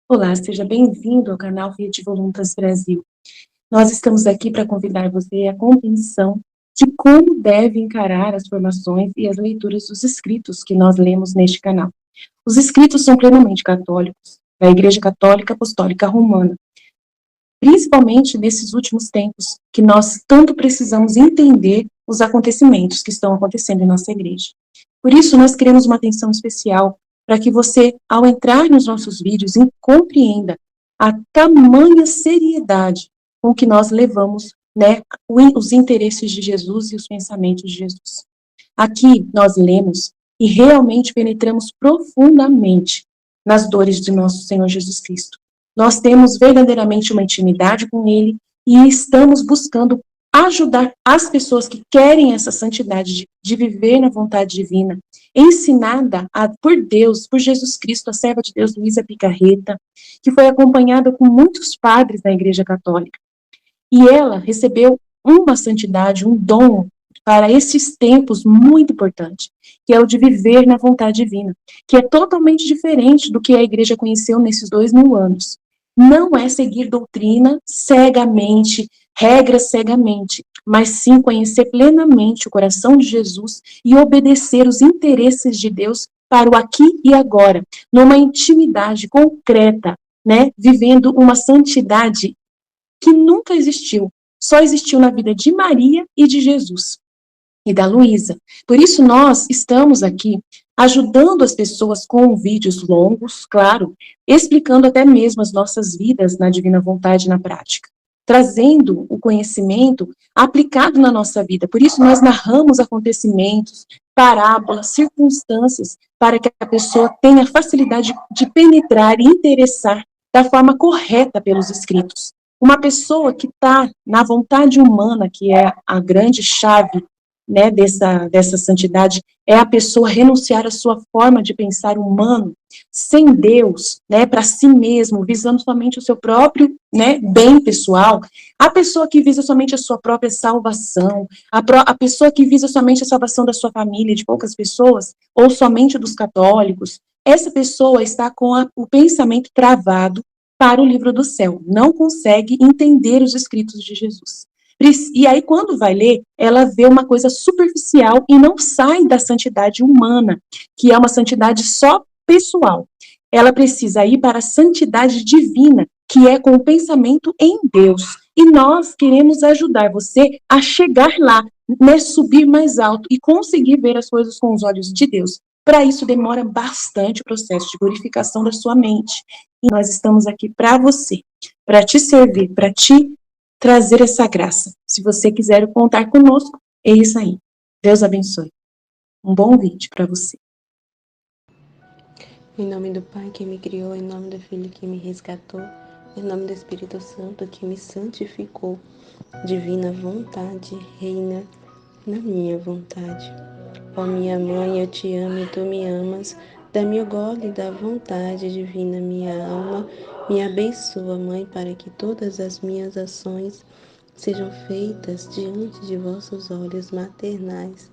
Olá, seja bem-vindo ao canal Rede Voluntas Brasil. Nós estamos aqui para convidar você à compreensão de como deve encarar as formações e as leituras dos escritos que nós lemos neste canal. Os escritos são plenamente católicos, da Igreja Católica Apostólica Romana, principalmente nesses últimos tempos, que nós tanto precisamos entender os acontecimentos que estão acontecendo em nossa igreja. Por isso, nós queremos uma atenção especial para que você, ao entrar nos nossos vídeos, compreenda a tamanha seriedade com que nós levamos, né, os interesses de Jesus e os pensamentos de Jesus. Aqui nós lemos e realmente penetramos profundamente nas dores de nosso Senhor Jesus Cristo. Nós temos verdadeiramente uma intimidade com Ele e estamos buscando ajudar as pessoas que querem essa santidade de viver na vontade divina, ensinada por Deus, por Jesus Cristo, a serva de Deus, Luísa Picarreta, que foi acompanhada com muitos padres da Igreja Católica. E ela recebeu uma santidade, um dom para esses tempos muito importante, que é o de viver na vontade divina, que é totalmente diferente do que a igreja conheceu nesses 2000 anos. Não é seguir doutrina cegamente, regras cegamente, mas sim conhecer plenamente o coração de Jesus e obedecer os interesses de Deus para o aqui e agora, numa intimidade concreta, né, vivendo uma santidade que nunca existiu, só existiu na vida de Maria e de Jesus e da Luísa. Por isso nós estamos aqui ajudando as pessoas com vídeos longos, claro, explicando até mesmo as nossas vidas na divina vontade na prática, trazendo o conhecimento aplicado na nossa vida. Por isso nós narramos acontecimentos, parábolas, circunstâncias, para que a pessoa tenha facilidade de penetrar e interessar da forma correta pelos escritos. Uma pessoa que está na vontade humana, que é a grande chave, né, dessa santidade, é a pessoa renunciar à sua forma de pensar humano, sem Deus, né, para si mesmo, visando somente o seu próprio, né, bem pessoal. A pessoa que visa somente a sua própria salvação, a pessoa que visa somente a salvação da sua família, de poucas pessoas, ou somente dos católicos, essa pessoa está com o pensamento travado para o livro do céu, não consegue entender os escritos de Jesus. E aí, quando vai ler, ela vê uma coisa superficial e não sai da santidade humana, que é uma santidade só pessoal. Ela precisa ir para a santidade divina, que é com o pensamento em Deus. E nós queremos ajudar você a chegar lá, né, subir mais alto e conseguir ver as coisas com os olhos de Deus. Para isso, demora bastante o processo de purificação da sua mente. E nós estamos aqui para você, para te servir, para te trazer essa graça. Se você quiser contar conosco, é isso aí. Deus abençoe. Um bom vídeo para você. Em nome do Pai que me criou, em nome do Filho que me resgatou, em nome do Espírito Santo que me santificou, divina vontade reina na minha vontade. Ó minha mãe, eu te amo e tu me amas, dá-me o gole da vontade divina, minha alma, me abençoa, Mãe, para que todas as minhas ações sejam feitas diante de vossos olhos maternais.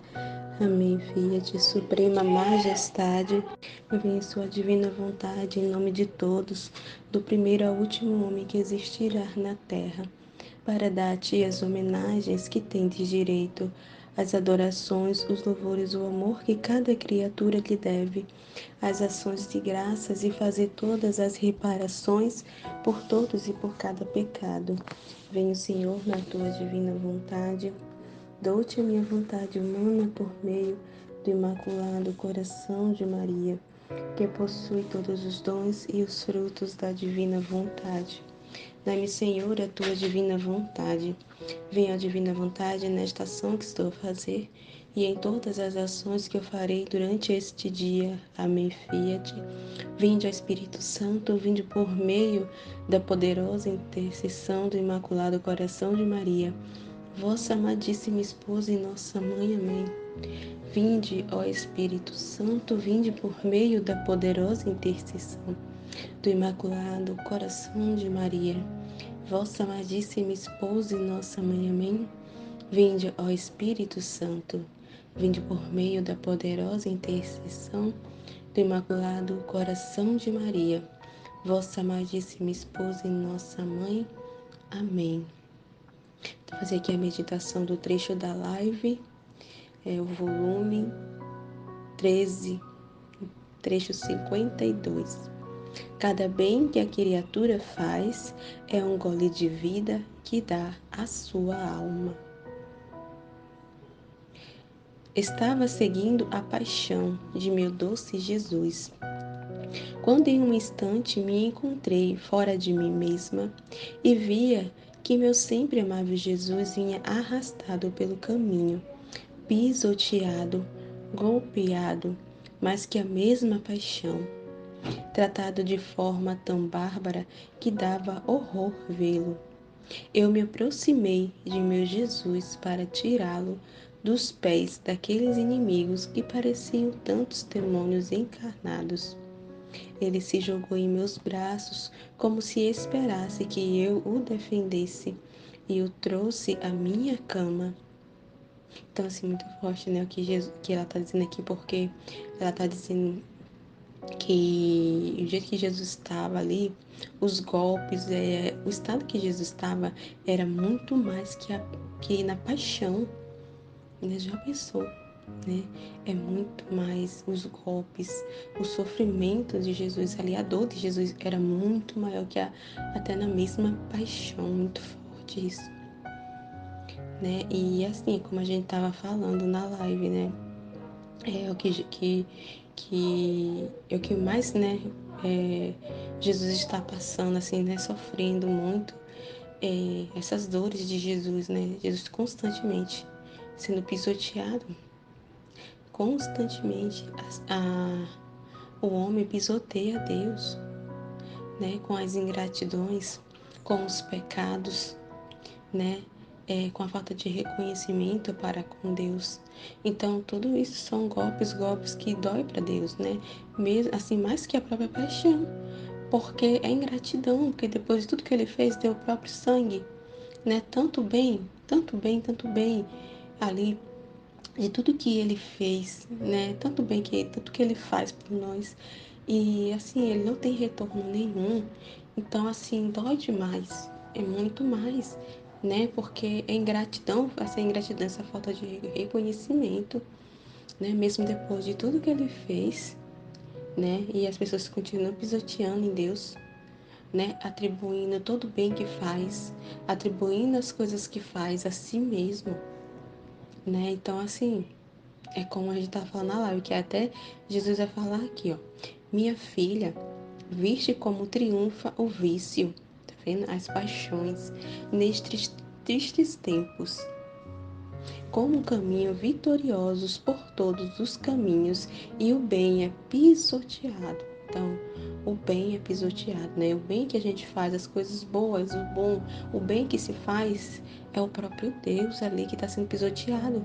Amém, Filha de suprema majestade, vem sua divina vontade em nome de todos, do primeiro ao último homem que existirá na terra, para dar a ti as homenagens que tendes direito, as adorações, os louvores, o amor que cada criatura lhe deve, as ações de graças e fazer todas as reparações por todos e por cada pecado. Venho, Senhor, na tua divina vontade, dou-te a minha vontade humana por meio do Imaculado Coração de Maria, que possui todos os dons e os frutos da divina vontade. Dai-me, Senhor, a tua divina vontade. Venha a divina vontade nesta ação que estou a fazer e em todas as ações que eu farei durante este dia. Amém, Fiat. Vinde, ó Espírito Santo, vinde por meio da poderosa intercessão do Imaculado Coração de Maria, vossa amadíssima esposa e nossa mãe. Amém. Vinde, ó Espírito Santo, vinde por meio da poderosa intercessão do Imaculado Coração de Maria, vossa amadíssima esposa e nossa mãe. Amém. Vinde, ó Espírito Santo, vinde por meio da poderosa intercessão do Imaculado Coração de Maria, vossa amadíssima esposa e nossa mãe. Amém. Vou fazer aqui a meditação do trecho da live, o volume 13, trecho 52. Cada bem que a criatura faz é um gole de vida que dá à sua alma. Estava seguindo a paixão de meu doce Jesus, quando em um instante me encontrei fora de mim mesma e via que meu sempre amável Jesus vinha arrastado pelo caminho, pisoteado, golpeado, mas que a mesma paixão, tratado de forma tão bárbara que dava horror vê-lo. Eu me aproximei de meu Jesus para tirá-lo dos pés daqueles inimigos que pareciam tantos demônios encarnados. Ele se jogou em meus braços como se esperasse que eu o defendesse e o trouxe à minha cama. Então, assim, muito forte, né, que ela está dizendo aqui, porque ela está dizendo que o jeito que Jesus estava ali, os golpes, o estado que Jesus estava era muito mais que na paixão, né? Já pensou, né? É muito mais os golpes, o sofrimento de Jesus ali, a dor de Jesus era muito maior que até na mesma paixão, muito forte isso, né? E assim, como a gente estava falando na live, né? É o é o que mais, né? Jesus está passando, assim, né? Sofrendo muito essas dores de Jesus, né? Jesus constantemente sendo pisoteado, constantemente o homem pisoteia Deus, né? Com as ingratidões, com os pecados, né? Com a falta de reconhecimento para com Deus. Então, tudo isso são golpes que dói para Deus, né? Mesmo assim, mais que a própria paixão, porque é ingratidão, porque depois de tudo que ele fez, deu o próprio sangue, né? Tanto bem, tanto bem ali de tudo que ele fez, né? Tanto que ele faz por nós. E assim, ele não tem retorno nenhum. Então, assim, dói demais. É muito mais, né? Porque é ingratidão, essa falta de reconhecimento, né? Mesmo depois de tudo que ele fez, né? E as pessoas continuam pisoteando em Deus, né? Atribuindo todo o bem que faz, atribuindo as coisas que faz a si mesmo, né? Então, assim, é como a gente tá falando na live, que até Jesus vai falar aqui, ó. Minha filha, viste como triunfa o vício, tá vendo? As paixões nestes tristes tempos. Como um caminho vitoriosos por todos os caminhos e o bem é pisoteado. Então, o bem é pisoteado, né? O bem que a gente faz, as coisas boas, o bem que se faz é o próprio Deus ali que está sendo pisoteado,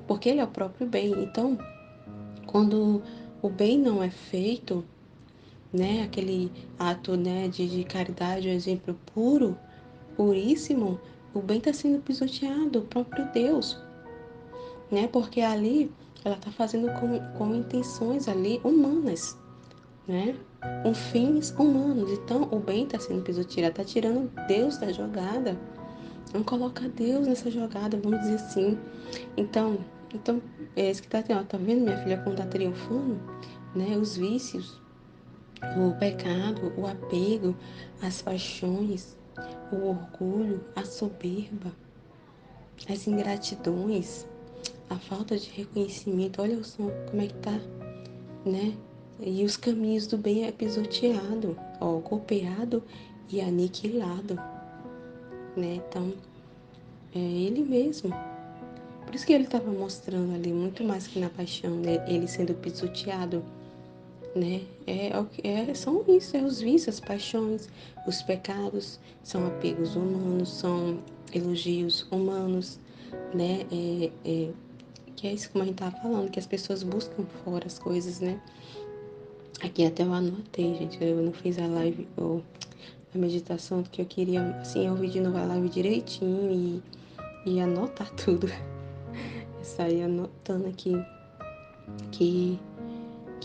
porque ele é o próprio bem. Então, quando o bem não é feito, né, aquele ato, né, de caridade, um exemplo puro, puríssimo, o bem está sendo pisoteado, o próprio Deus, né, porque ali ela está fazendo com intenções ali humanas, né, com fins humanos. Então, o bem está sendo pisoteado, está tirando Deus da jogada, não coloca Deus nessa jogada, vamos dizer assim. Então, é isso que tá vendo, minha filha, como tá triunfando, né? Os vícios, o pecado, o apego, as paixões, o orgulho, a soberba, as ingratidões, a falta de reconhecimento. Olha o som, como é que tá, né? E os caminhos do bem é pisoteado, ó, golpeado e aniquilado, né? Então, é ele mesmo. Por isso que ele estava mostrando ali muito mais que na paixão, né? Ele sendo pisoteado, né? São isso, os vícios, as paixões, os pecados, são apegos humanos, são elogios humanos, né? Que é isso como a gente estava falando, que as pessoas buscam fora as coisas, né? Aqui até eu anotei, gente, eu não fiz a live ou a meditação, porque eu queria, assim, ouvir de novo a live direitinho e anotar tudo. Eu saí anotando aqui que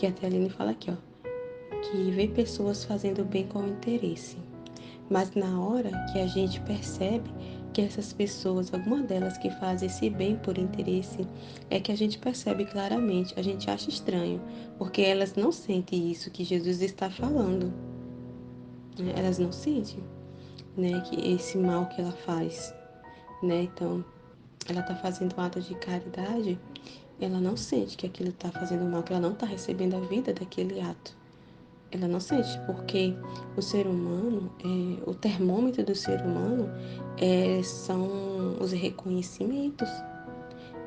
a Aline fala aqui, ó, que vê pessoas fazendo bem com interesse. Mas na hora que a gente percebe que essas pessoas, alguma delas que fazem esse bem por interesse, é que a gente percebe claramente, a gente acha estranho, porque elas não sentem isso que Jesus está falando, né? Elas não sentem, né, que esse mal que ela faz, né? Então, ela está fazendo um ato de caridade, ela não sente que aquilo está fazendo mal, que ela não está recebendo a vida daquele ato. Ela não sente, porque o ser humano, o termômetro do ser humano são os reconhecimentos.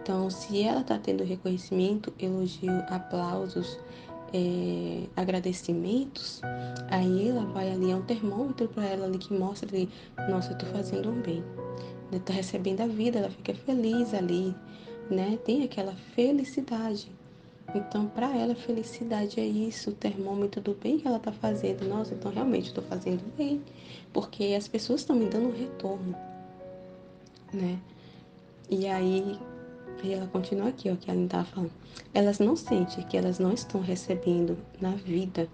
Então, se ela está tendo reconhecimento, elogio, aplausos, agradecimentos, aí ela vai ali, é um termômetro para ela ali que mostra ali, nossa, eu estou fazendo um bem. Ela está recebendo a vida, ela fica feliz ali, né? Tem aquela felicidade. Então, para ela, felicidade é isso, o termômetro do bem que ela está fazendo. Nossa, então realmente estou fazendo bem, porque as pessoas estão me dando um retorno, né? E aí ela continua aqui, ó, que ela estava falando. Elas não sentem que elas não estão recebendo na vida,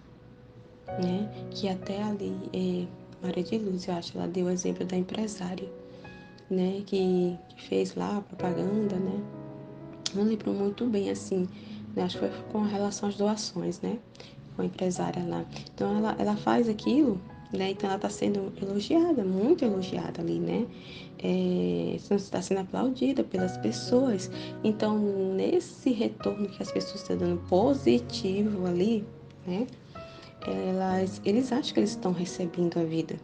né? Que até ali, Maria de Luz, eu acho, ela deu o exemplo da empresária, né? Que fez lá a propaganda, né? Não lembro muito bem, assim, né? Acho que foi com relação às doações, né? Com a empresária lá. Então, ela faz aquilo, né? Então, ela está sendo elogiada, muito elogiada ali, né? Está sendo aplaudida pelas pessoas. Então, nesse retorno que as pessoas estão dando positivo ali, né? Eles acham que eles estão recebendo a vida,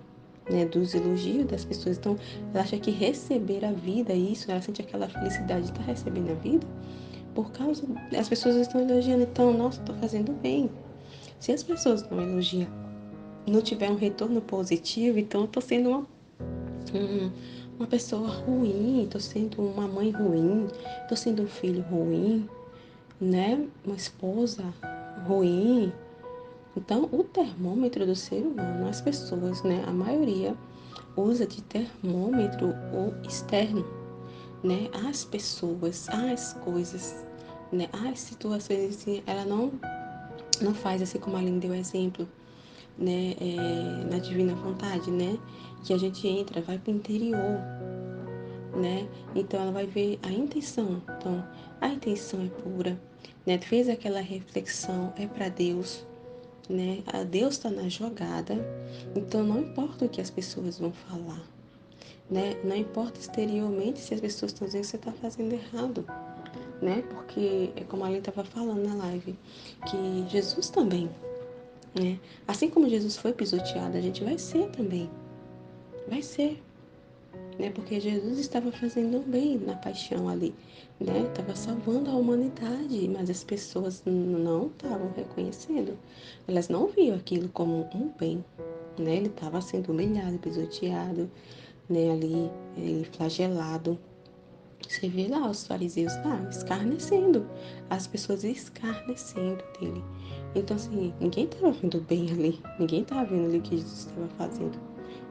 né, dos elogios das pessoas. Então, ela acha que receber a vida, isso, ela sente aquela felicidade de estar recebendo a vida, por causa, as pessoas estão elogiando, então, nossa, estou fazendo bem. Se as pessoas não elogiam, não tiver um retorno positivo, então eu estou sendo uma pessoa ruim, estou sendo uma mãe ruim, estou sendo um filho ruim, né? Uma esposa ruim. Então, o termômetro do ser humano, as pessoas, né? A maioria usa de termômetro o externo, né? As pessoas, as coisas, né? As situações, assim, ela não faz assim como a Aline deu exemplo, né? Na divina vontade, né? Que a gente entra, vai para o interior, né? Então ela vai ver a intenção. Então, a intenção é pura, né? Fez aquela reflexão, é para Deus, né? A Deus está na jogada, então não importa o que as pessoas vão falar, né? Não importa exteriormente se as pessoas estão dizendo que você está fazendo errado, né? Porque é como a Aline estava falando na live, que Jesus também, né? Assim como Jesus foi pisoteado, a gente vai ser também, vai ser, né? Porque Jesus estava fazendo bem na paixão ali, né? Estava salvando a humanidade, mas as pessoas não estavam reconhecendo. Elas não viam aquilo como um bem, né? Ele estava sendo humilhado, pisoteado, né? Ali, flagelado. Você vê lá os fariseus lá, escarnecendo, as pessoas escarnecendo dele. Então, assim, ninguém estava vendo bem ali, ninguém estava vendo ali o que Jesus estava fazendo,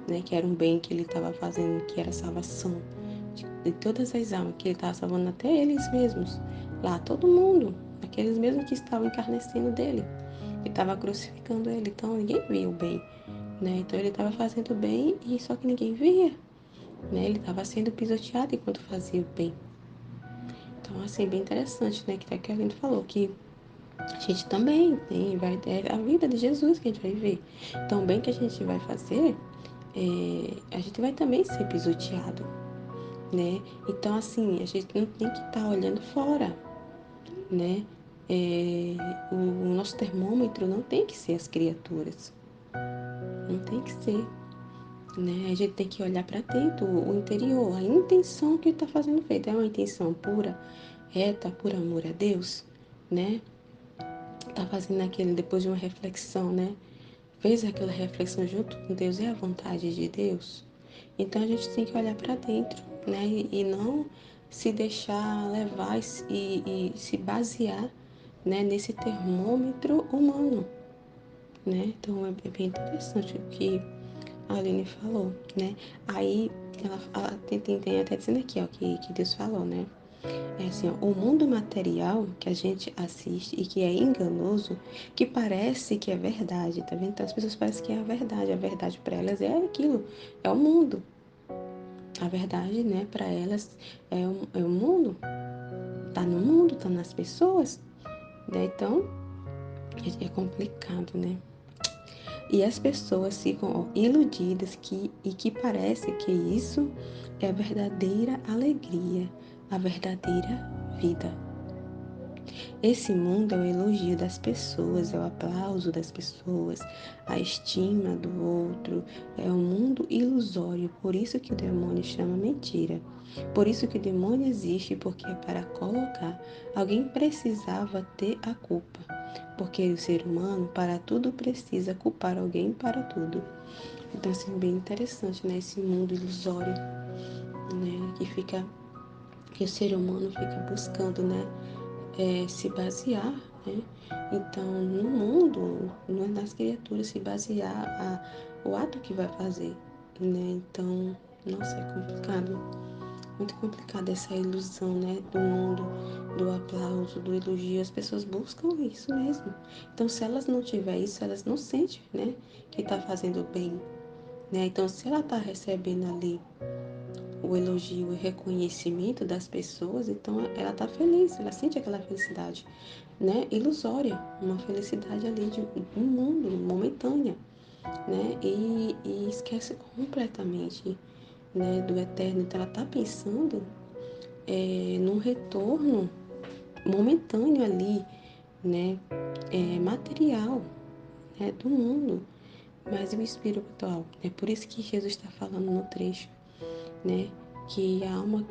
né? Que era um bem que ele estava fazendo, que era a salvação de todas as almas, que ele estava salvando até eles mesmos, lá, todo mundo, aqueles mesmos que estavam encarnecendo dele, que estava crucificando ele. Então, ninguém via o bem, né? Então, ele estava fazendo bem e só que ninguém via, né? Ele estava sendo pisoteado enquanto fazia o bem. Então, assim, bem interessante, né? Que até que a gente falou que a gente também vai ter a vida de Jesus que a gente vai ver. Então, o bem que a gente vai fazer, a gente vai também ser pisoteado, né? Então, assim, a gente não tem que estar olhando fora, né? É, o nosso termômetro não tem que ser as criaturas, não tem que ser, né? A gente tem que olhar para dentro, o interior, a intenção que está fazendo feito. É uma intenção pura, reta, por amor a Deus, né? Tá fazendo aquele, depois de uma reflexão, né? Fez aquela reflexão junto com Deus, é a vontade de Deus. Então a gente tem que olhar para dentro, né? E não se deixar levar e se basear, né, nesse termômetro humano, né? Então é bem interessante o que a Aline falou, né? Aí ela tem até dizendo aqui, ó, que Deus falou, né? É assim, ó, o mundo material que a gente assiste e que é enganoso, que parece que é verdade, tá vendo? Então as pessoas parecem que é a verdade para elas é aquilo, é o mundo. A verdade, né, para elas é o mundo, tá no mundo, tá nas pessoas, né? Então é complicado, né? E as pessoas ficam iludidas e que parece que isso é a verdadeira alegria, a verdadeira vida. Esse mundo é o elogio das pessoas, é o aplauso das pessoas, a estima do outro, é um mundo ilusório, por isso que o demônio chama mentira. Por isso que o demônio existe, porque é para colocar. Alguém precisava ter a culpa, porque o ser humano, para tudo, precisa culpar alguém para tudo. Então, assim, bem interessante, né? Esse mundo ilusório, né? Que o ser humano fica buscando, né? Se basear, né? Então, no mundo, nas criaturas, se basear o ato que vai fazer, né? Então, nossa, é complicado, muito complicado essa ilusão, né? Do mundo, do aplauso, do elogio. As pessoas buscam isso mesmo. Então, se elas não tiverem isso, elas não sentem, né? Que está fazendo bem, né? Então, se ela está recebendo ali o elogio, o reconhecimento das pessoas, então ela está feliz, ela sente aquela felicidade, né? Ilusória, uma felicidade ali de um mundo, momentânea, né? E esquece completamente, né, do eterno. Então ela está pensando num retorno momentâneo ali, né? Material, né, do mundo, mas e o espiritual? É por isso que Jesus está falando no trecho, né? Que a alma,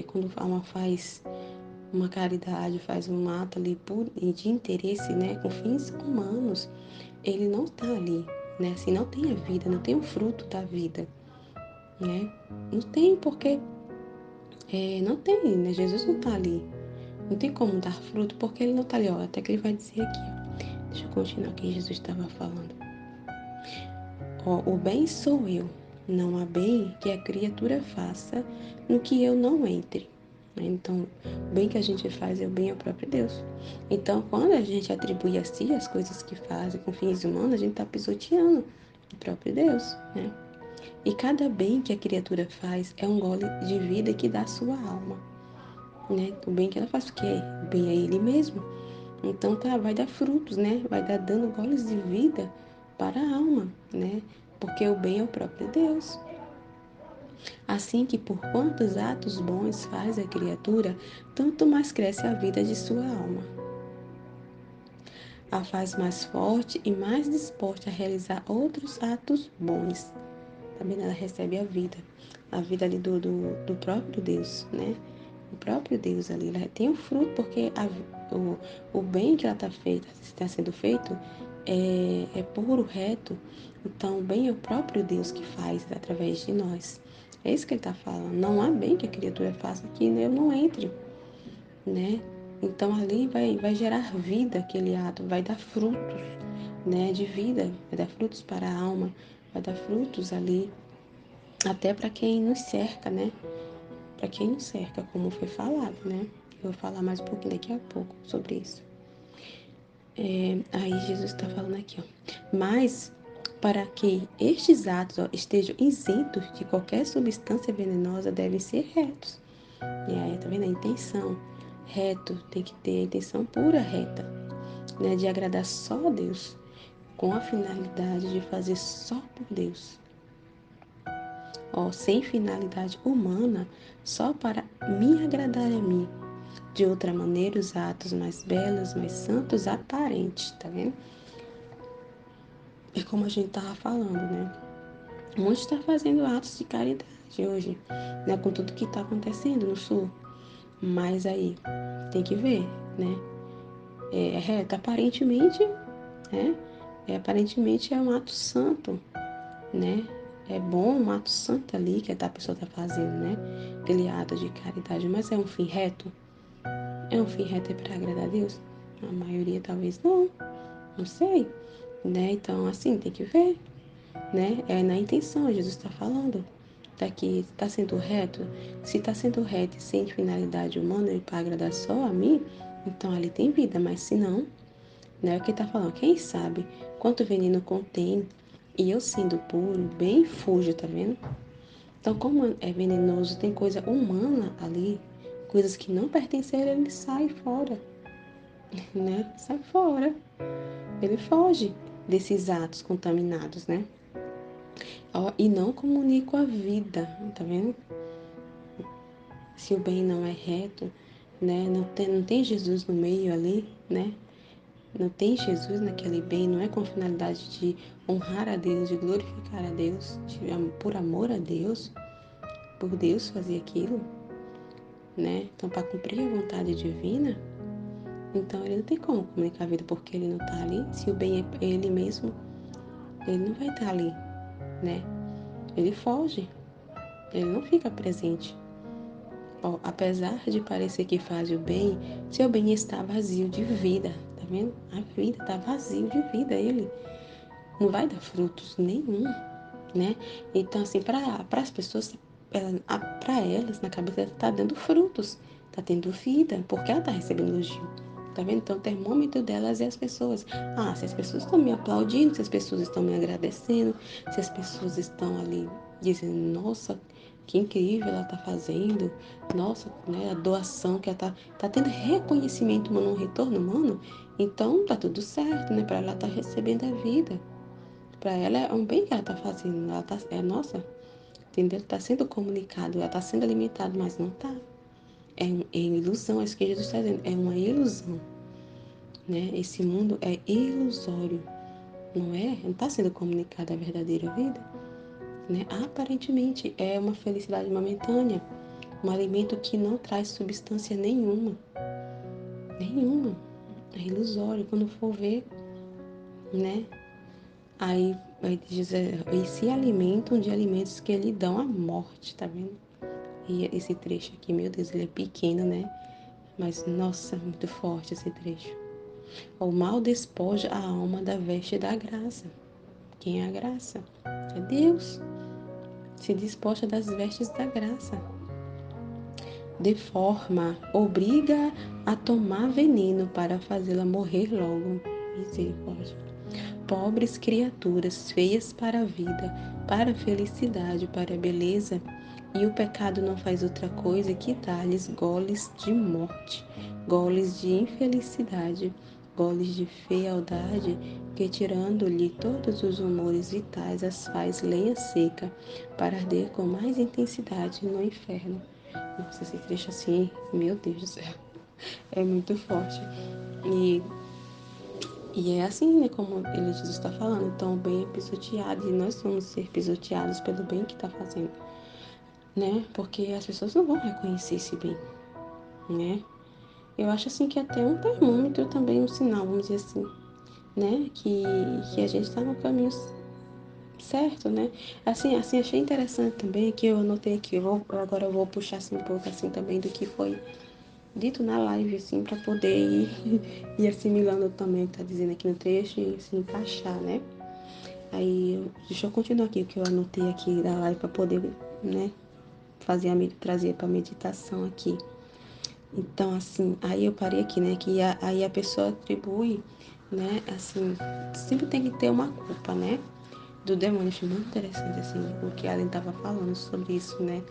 quando a alma faz uma caridade, faz um ato ali de interesse, né, com fins humanos, ele não está ali, né? Assim, não tem a vida, não tem o fruto da vida, né? Não tem porque não tem, né? Jesus não está ali. Não tem como dar fruto porque ele não está ali, ó. Até que ele vai dizer aqui, ó. Deixa eu continuar aqui, Jesus estava falando. Ó, o bem sou eu. Não há bem que a criatura faça no que eu não entre. Então, o bem que a gente faz é o bem ao próprio Deus. Então, quando a gente atribui a si as coisas que faz com fins humanos, a gente está pisoteando o próprio Deus, né? E cada bem que a criatura faz é um gole de vida que dá à sua alma, né? O bem que ela faz, o quê? O bem a ele mesmo. Então, vai dar frutos, né? Vai dar dando goles de vida para a alma, né? Porque o bem é o próprio Deus. Assim que por quantos atos bons faz a criatura, tanto mais cresce a vida de sua alma. A faz mais forte e mais disposta a realizar outros atos bons. Também ela recebe a vida ali do próprio Deus, né? O próprio Deus ali, ela tem o fruto, porque o bem que ela está sendo feito é puro, reto. Então, o bem é o próprio Deus que faz através de nós. É isso que ele está falando. Não há bem que a criatura faça que eu não entre, né? Então, ali vai gerar vida aquele ato, vai dar frutos, né? De vida, vai dar frutos para a alma, vai dar frutos ali, até para quem nos cerca, né? Para quem nos cerca, como foi falado, né? Eu vou falar mais um pouquinho daqui a pouco sobre isso. Aí Jesus está falando aqui, ó. Mas para que estes atos, ó, estejam isentos de qualquer substância venenosa, devem ser retos. E aí, tá vendo? A intenção. Reto tem que ter a intenção pura, reta, né? De agradar só a Deus, com a finalidade de fazer só por Deus. Ó, sem finalidade humana, só para me agradar a mim. De outra maneira, os atos mais belos, mais santos, aparentes, tá vendo? É como a gente tava falando, né? Muitos estão fazendo atos de caridade hoje, né? Com tudo que está acontecendo no Sul. Mas aí, tem que ver, né? É reto, aparentemente, né? Aparentemente é um ato santo, né? É bom um ato santo ali que a pessoa está fazendo, né? Aquele ato de caridade, mas é um fim reto? É um fim reto para agradar a Deus? A maioria talvez não sei, né? Então, assim, tem que ver. né? É na intenção, Jesus está falando. Daqui está sendo reto. Se está sendo reto e sem finalidade humana e para agradar só a mim, então ali tem vida, mas se não, né? O que está falando? Quem sabe quanto veneno contém e eu sendo puro, bem fujo, tá vendo? Então, como é venenoso, tem coisa humana ali, coisas que não pertencem a ele, ele sai fora, né? Sai fora. Ele foge desses atos contaminados, né? E não comunica a vida, tá vendo? Se o bem não é reto, né? Não tem Jesus no meio ali, né? Não tem Jesus naquele bem, não é com finalidade de honrar a Deus, de glorificar a Deus, por amor a Deus, por Deus fazer aquilo, né? Então, para cumprir a vontade divina, então ele não tem como comunicar a vida porque ele não está ali. Se o bem é ele mesmo, ele não vai estar ali, né? Ele foge, ele não fica presente. Apesar de parecer que faz o bem, seu bem está vazio de vida, tá vendo? A vida está vazio de vida, ele não vai dar frutos nenhum, né? Então, assim, para as pessoas, para elas, na cabeça, está dando frutos, está tendo vida, porque ela está recebendo elogio. Tá vendo? Então, o termômetro delas é as pessoas. Ah, se as pessoas estão me aplaudindo, se as pessoas estão me agradecendo, se as pessoas estão ali dizendo, nossa, que incrível ela está fazendo, nossa, né, a doação que ela tá tendo reconhecimento humano, um retorno humano, então tá tudo certo, né? Para ela tá recebendo a vida. Para ela é um bem que ela tá fazendo. Ela tá, nossa, entendeu? Tá sendo comunicado, ela tá sendo alimentada, mas não tá. É ilusão, é isso que Jesus está dizendo. É uma ilusão, né? Esse mundo é ilusório, não é? Não está sendo comunicada a verdadeira vida, né? Aparentemente é uma felicidade momentânea, um alimento que não traz substância nenhuma, nenhuma. É ilusório. Quando for ver, né? Aí diz, e se alimentam de alimentos que lhe dão a morte, tá vendo? E esse trecho aqui, meu Deus, ele é pequeno, né? Mas, nossa, muito forte esse trecho. O mal despoja a alma da veste da graça. Quem é a graça? É Deus. Se despoja das vestes da graça. Deforma, obriga a tomar veneno para fazê-la morrer logo. Misericórdia. Pobres criaturas, feias para a vida, para a felicidade, para a beleza, e o pecado não faz outra coisa que dar-lhes goles de morte, goles de infelicidade, goles de fealdade, que tirando-lhe todos os humores vitais as faz lenha seca, para arder com mais intensidade no inferno. Nossa, esse trecho assim, meu Deus do céu, é muito forte. E é assim, né, como ele Jesus está falando. Então, o bem é pisoteado e nós vamos ser pisoteados pelo bem que está fazendo, né? Porque as pessoas não vão reconhecer esse bem, né? Eu acho assim que até um termômetro também, um sinal, vamos dizer assim, né? Que a gente está no caminho certo, né? Assim, achei interessante também que eu anotei aqui. Agora eu vou puxar assim um pouco assim também do que foi dito na live, assim, para poder ir assimilando também o que tá dizendo aqui no trecho e se encaixar, né? Aí, deixa eu continuar aqui o que eu anotei aqui da live para poder, né, trazer para meditação aqui. Então, assim, aí eu parei aqui, né, que aí a pessoa atribui, né, assim, sempre tem que ter uma culpa, né, do demônio. Achei muito interessante, assim, o que a Aline estava falando sobre isso, né,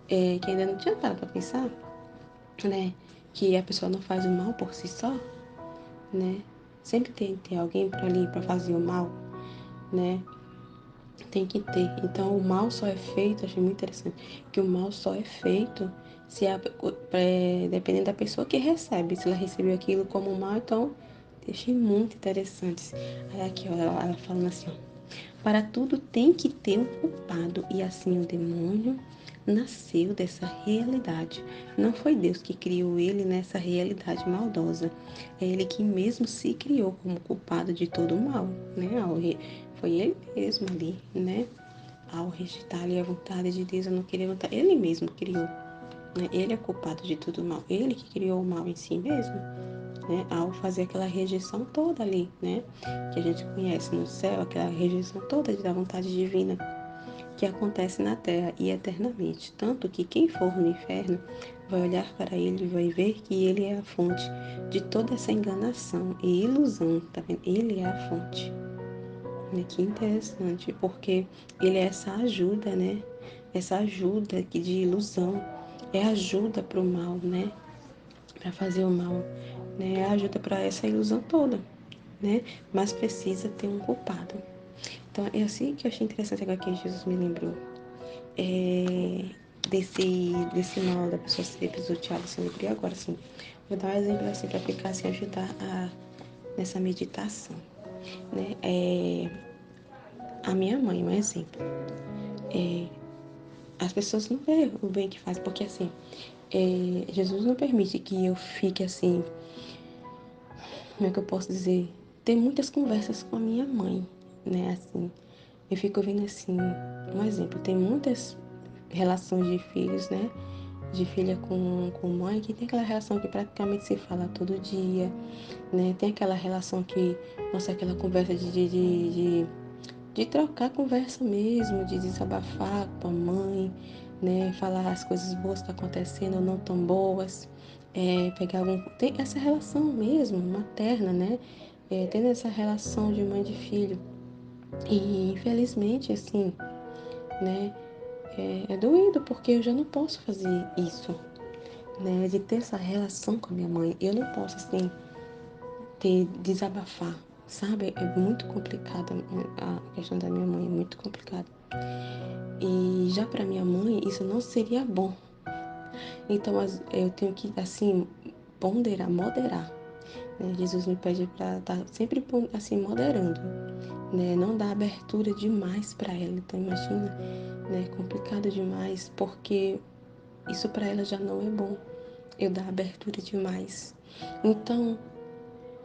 que ainda não tinha parado para pensar, né, que a pessoa não faz o mal por si só, né, sempre tem que ter alguém para ali para fazer o mal, né. Tem que ter. Então, o mal só é feito, achei muito interessante, que o mal só é feito se dependendo da pessoa que recebe. Se ela recebeu aquilo como mal, então, achei muito interessante. Aí aqui, ó, ela falando assim, ó, para tudo tem que ter um culpado, e assim o demônio nasceu dessa realidade. Não foi Deus que criou ele nessa realidade maldosa. É ele que mesmo se criou como culpado de todo o mal, né? Foi ele mesmo ali, né? Ao rejeitar ali a vontade de Deus, eu não queria vontade. Ele mesmo criou, né? Ele é culpado de tudo o mal. Ele que criou o mal em si mesmo. né, ao fazer aquela rejeição toda ali, né, que a gente conhece no céu, aquela rejeição toda da vontade divina que acontece na terra e eternamente. Tanto que quem for no inferno vai olhar para ele e vai ver que ele é a fonte de toda essa enganação e ilusão, tá vendo? Ele é a fonte. Que interessante, porque ele é essa ajuda, né? Essa ajuda de ilusão, é ajuda para o mal, né? Para fazer o mal, né? É ajuda para essa ilusão toda, né? Mas precisa ter um culpado. Então, é assim que eu achei interessante agora que Jesus me lembrou. Desse mal da pessoa ser pisoteada, se lembrei agora, assim. Vou dar um exemplo assim para ficar assim, ajudar nessa meditação, né? A minha mãe, um exemplo. As pessoas não veem o bem que faz, porque assim, Jesus não permite que eu fique assim, como é que eu posso dizer? Ter muitas conversas com a minha mãe, né? Assim, eu fico vendo assim, um exemplo, tem muitas relações de filhos, né? De filha com mãe, que tem aquela relação que praticamente se fala todo dia, né? Tem aquela relação que, nossa, aquela conversa de trocar conversa mesmo, de desabafar com a mãe, né? Falar as coisas boas que estão acontecendo ou não tão boas. Pegar algum. Tem essa relação mesmo, materna, né? Tendo essa relação de mãe e de filho. E infelizmente, assim, né? É doído porque eu já não posso fazer isso, né? De ter essa relação com a minha mãe. Eu não posso, assim, desabafar, sabe? É muito complicada a questão da minha mãe, é muito complicada. E já para minha mãe, isso não seria bom. Então, eu tenho que, assim, ponderar, moderar. Né? Jesus me pede para estar sempre, assim, moderando, né? Não dar abertura demais para ela. Então, imagina, né? Complicado demais, porque isso para ela já não é bom. Eu dar abertura demais. Então,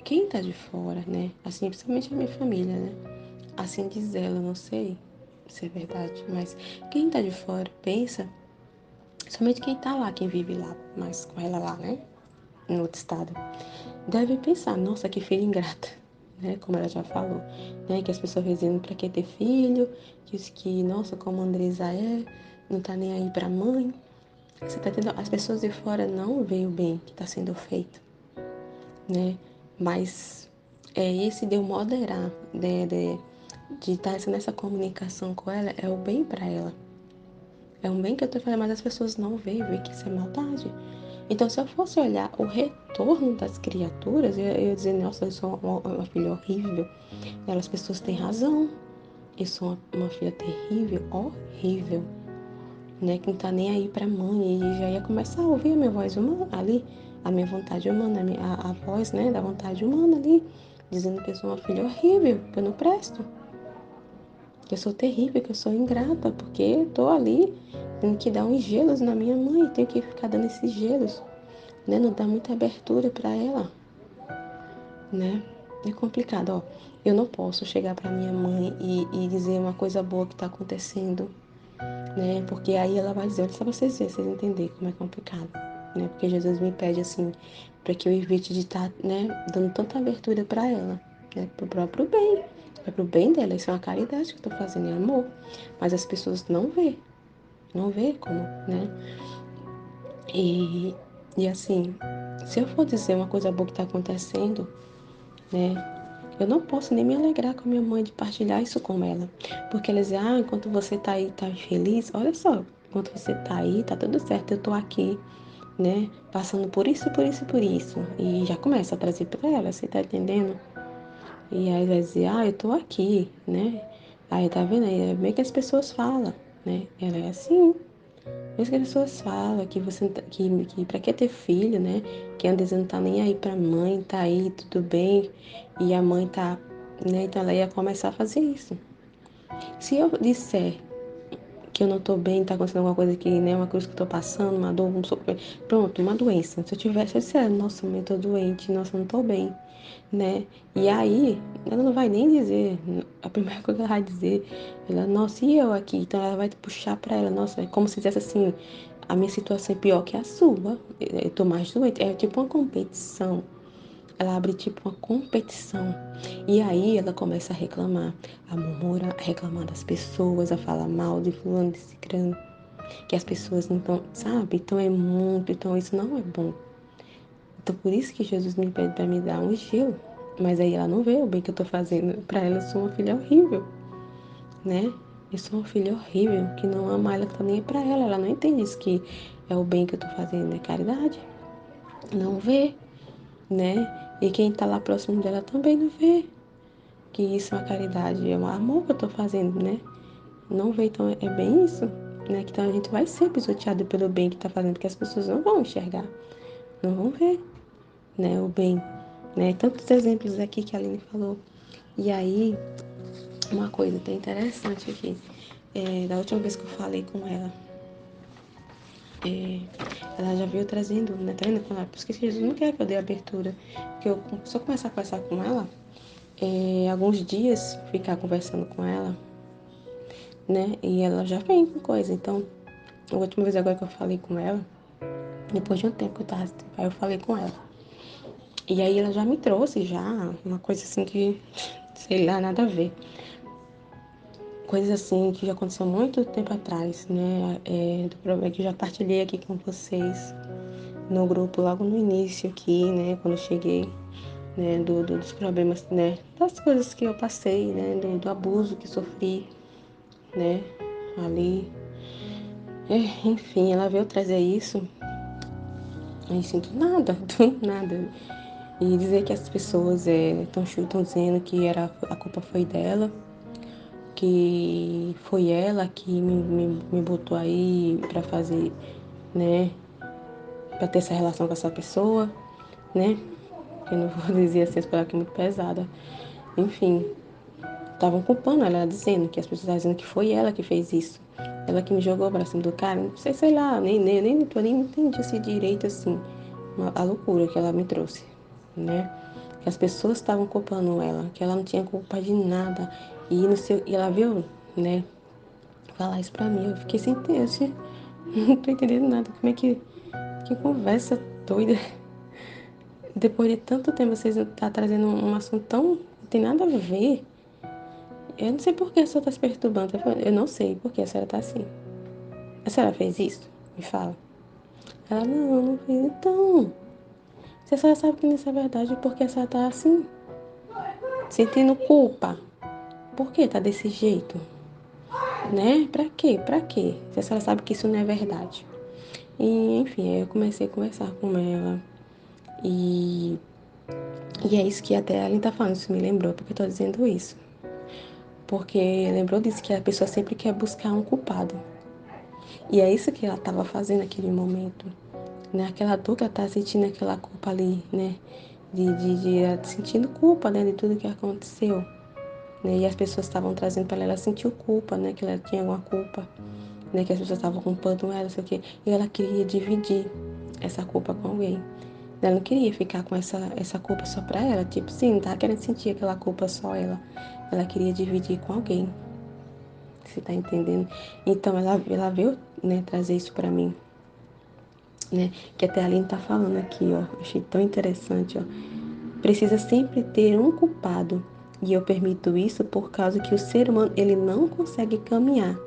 quem tá de fora, né? Assim, principalmente a minha família, né? Assim diz ela, não sei se é verdade, mas quem tá de fora pensa, somente quem tá lá, quem vive lá, mas com ela lá, né? No outro estado, deve pensar, nossa, que filha ingrata, né? Como ela já falou, né? Que as pessoas dizendo pra que ter filho, que, nossa, como a Andresa não tá nem aí pra mãe. Você tá entendendo? As pessoas de fora não veem o bem que tá sendo feito, né? Mas esse de eu moderar, de estar nessa comunicação com ela, é o bem para ela. É um bem que eu tô fazendo, mas as pessoas não veem que isso é maldade. Então, se eu fosse olhar o retorno das criaturas, eu ia dizer, nossa, eu sou uma filha horrível. As pessoas têm razão. Eu sou uma filha terrível, horrível, né? Que não tá nem aí pra mãe. E já ia começar a ouvir a minha voz humana ali, a minha vontade humana, a voz, né, da vontade humana ali, dizendo que eu sou uma filha horrível, que eu não presto, que eu sou terrível, que eu sou ingrata, porque eu tô ali tendo que dar uns gelos na minha mãe, tenho que ficar dando esses gelos, né? Não dá muita abertura para ela, né? É complicado, ó. Eu não posso chegar para minha mãe e dizer uma coisa boa que tá acontecendo, né? Porque aí ela vai dizer, olha só vocês verem, vocês entenderem como é complicado, né? Porque Jesus me pede assim, para que eu evite de estar, né, dando tanta abertura para ela, né? Pro próprio bem, é pro bem dela, isso é uma caridade que eu tô fazendo, é amor. Mas as pessoas não vê como, né? E, e assim, se eu for dizer uma coisa boa que tá acontecendo, né? Eu não posso nem me alegrar com a minha mãe de partilhar isso com ela. Porque ela diz, enquanto você tá aí, tá infeliz, olha só, enquanto você tá aí, tá tudo certo, eu tô aqui, né? Passando por isso, por isso, por isso. E já começa a trazer pra ela, você tá entendendo? E aí vai dizer, eu tô aqui, né? Aí tá vendo aí, é bem que as pessoas falam, né? Ela é assim. Por isso que as pessoas falam que você que pra que ter filho, né? Que antes não tá nem aí pra mãe, tá aí, tudo bem, e a mãe tá, né? Então ela ia começar a fazer isso. Se eu disser que eu não tô bem, tá acontecendo alguma coisa que, né, uma coisa que eu tô passando, uma dor, pronto, uma doença. Se eu disser, nossa, mãe, eu tô doente, nossa, eu não tô bem, né? E aí, ela não vai nem dizer, a primeira coisa que ela vai dizer, ela, nossa, e eu aqui? Então ela vai puxar pra ela, nossa, é como se dissesse assim, a minha situação é pior que a sua, eu tô mais doente, é tipo uma competição, ela abre tipo uma competição. E aí ela começa a reclamar, a murmurar, a reclamar das pessoas, a falar mal de fulano, de cicrano, que as pessoas não estão, sabe? Então é muito, então isso não é bom. Então por isso que Jesus me pede para me dar um gelo. Mas aí ela não vê o bem que eu tô fazendo. Para ela eu sou uma filha horrível, né? Eu sou uma filha horrível, que não ama ela, que tá nem aí pra ela. Ela não entende isso que é o bem que eu tô fazendo, é caridade. Não vê, né? E quem tá lá próximo dela também não vê que isso é uma caridade, é um amor que eu tô fazendo, né? Não vê, então é bem isso, né? Que então a gente vai ser pisoteado pelo bem que tá fazendo, porque as pessoas não vão enxergar, não vão ver, né? O bem, né? Tantos exemplos aqui que a Aline falou. E aí, uma coisa até interessante aqui, da última vez que eu falei com ela, ela já veio trazendo, né? Tá vendo? Por isso que Jesus não quer que eu dê abertura, porque eu só começar a conversar com ela, alguns dias ficar conversando com ela, né? E ela já vem com coisa. Então, a última vez agora que eu falei com ela, depois de um tempo que eu tava, aí eu falei com ela. E aí ela já me trouxe já uma coisa assim que, sei lá, nada a ver. Coisas assim que já aconteceu muito tempo atrás, né? Do problema que eu já partilhei aqui com vocês no grupo logo no início aqui, né? Quando eu cheguei, né? Dos problemas, né? Das coisas que eu passei, né? Do abuso que sofri, né? Ali. Enfim, ela veio trazer isso. Aí sinto nada, do nada. E dizer que as pessoas estão dizendo que a culpa foi dela, que foi ela que me botou aí pra fazer, né? Pra ter essa relação com essa pessoa, né? Eu não vou dizer assim, as palavras que é muito pesada. Enfim, estavam culpando ela, dizendo que as pessoas estavam dizendo que foi ela que fez isso. Ela que me jogou pra cima do cara, não sei lá, nem entendi esse direito assim, a loucura que ela me trouxe, né? Que as pessoas estavam culpando ela, que ela não tinha culpa de nada. E, no seu, e ela veio, né, falar isso pra mim. Eu fiquei sem entender, não tô entendendo nada. Como é que conversa doida. Depois de tanto tempo vocês tá trazendo um assunto tão, não tem nada a ver. Eu não sei por que a senhora tá se perturbando. Eu não sei por que a senhora tá assim. A senhora fez isso? Me fala. Ela, não fiz. Então, se a senhora sabe que isso é verdade, por que a senhora tá assim? Sentindo culpa. Por que tá desse jeito? Né? Pra quê? Pra quê? Se a senhora sabe que isso não é verdade. E, enfim, aí eu comecei a conversar com ela. E, e é isso que até a Aline tá falando. Isso me lembrou, porque eu tô dizendo isso. Porque lembrou disso que a pessoa sempre quer buscar um culpado. E é isso que ela estava fazendo naquele momento. Né? Aquela dor que ela tá sentindo, aquela culpa ali, né? De ela sentindo culpa, né? De tudo que aconteceu. Né? E as pessoas estavam trazendo para ela, ela sentiu culpa, né? Que ela tinha alguma culpa, né? Que as pessoas estavam culpando ela, não sei o quê. E ela queria dividir essa culpa com alguém. Ela não queria ficar com essa culpa só pra ela. Tipo, sim, não tava querendo sentir aquela culpa só ela. Ela queria dividir com alguém. Você tá entendendo? Então ela veio, né, trazer isso pra mim, né? Que até a Aline tá falando aqui, ó. Achei tão interessante, ó. Precisa sempre ter um culpado. E eu permito isso por causa que o ser humano, ele não consegue caminhar.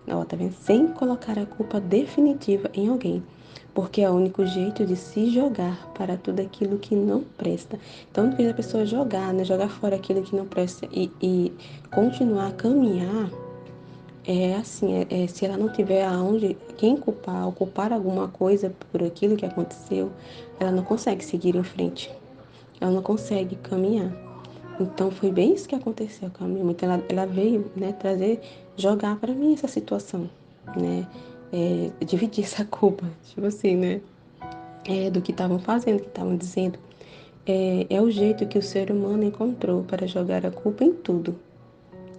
Ó, tá vendo? Sem colocar a culpa definitiva em alguém. Porque é o único jeito de se jogar para tudo aquilo que não presta. Então, quando a pessoa jogar, né? Jogar fora aquilo que não presta e continuar a caminhar. É assim, se ela não tiver aonde, quem culpar ou culpar alguma coisa por aquilo que aconteceu, ela não consegue seguir em frente. Ela não consegue caminhar. Então foi bem isso que aconteceu com a minha mãe. Então, ela veio, né, trazer, jogar para mim essa situação, né? Dividir essa culpa, tipo assim, né? Do que estavam fazendo, que estavam dizendo. É o jeito que o ser humano encontrou para jogar a culpa em tudo,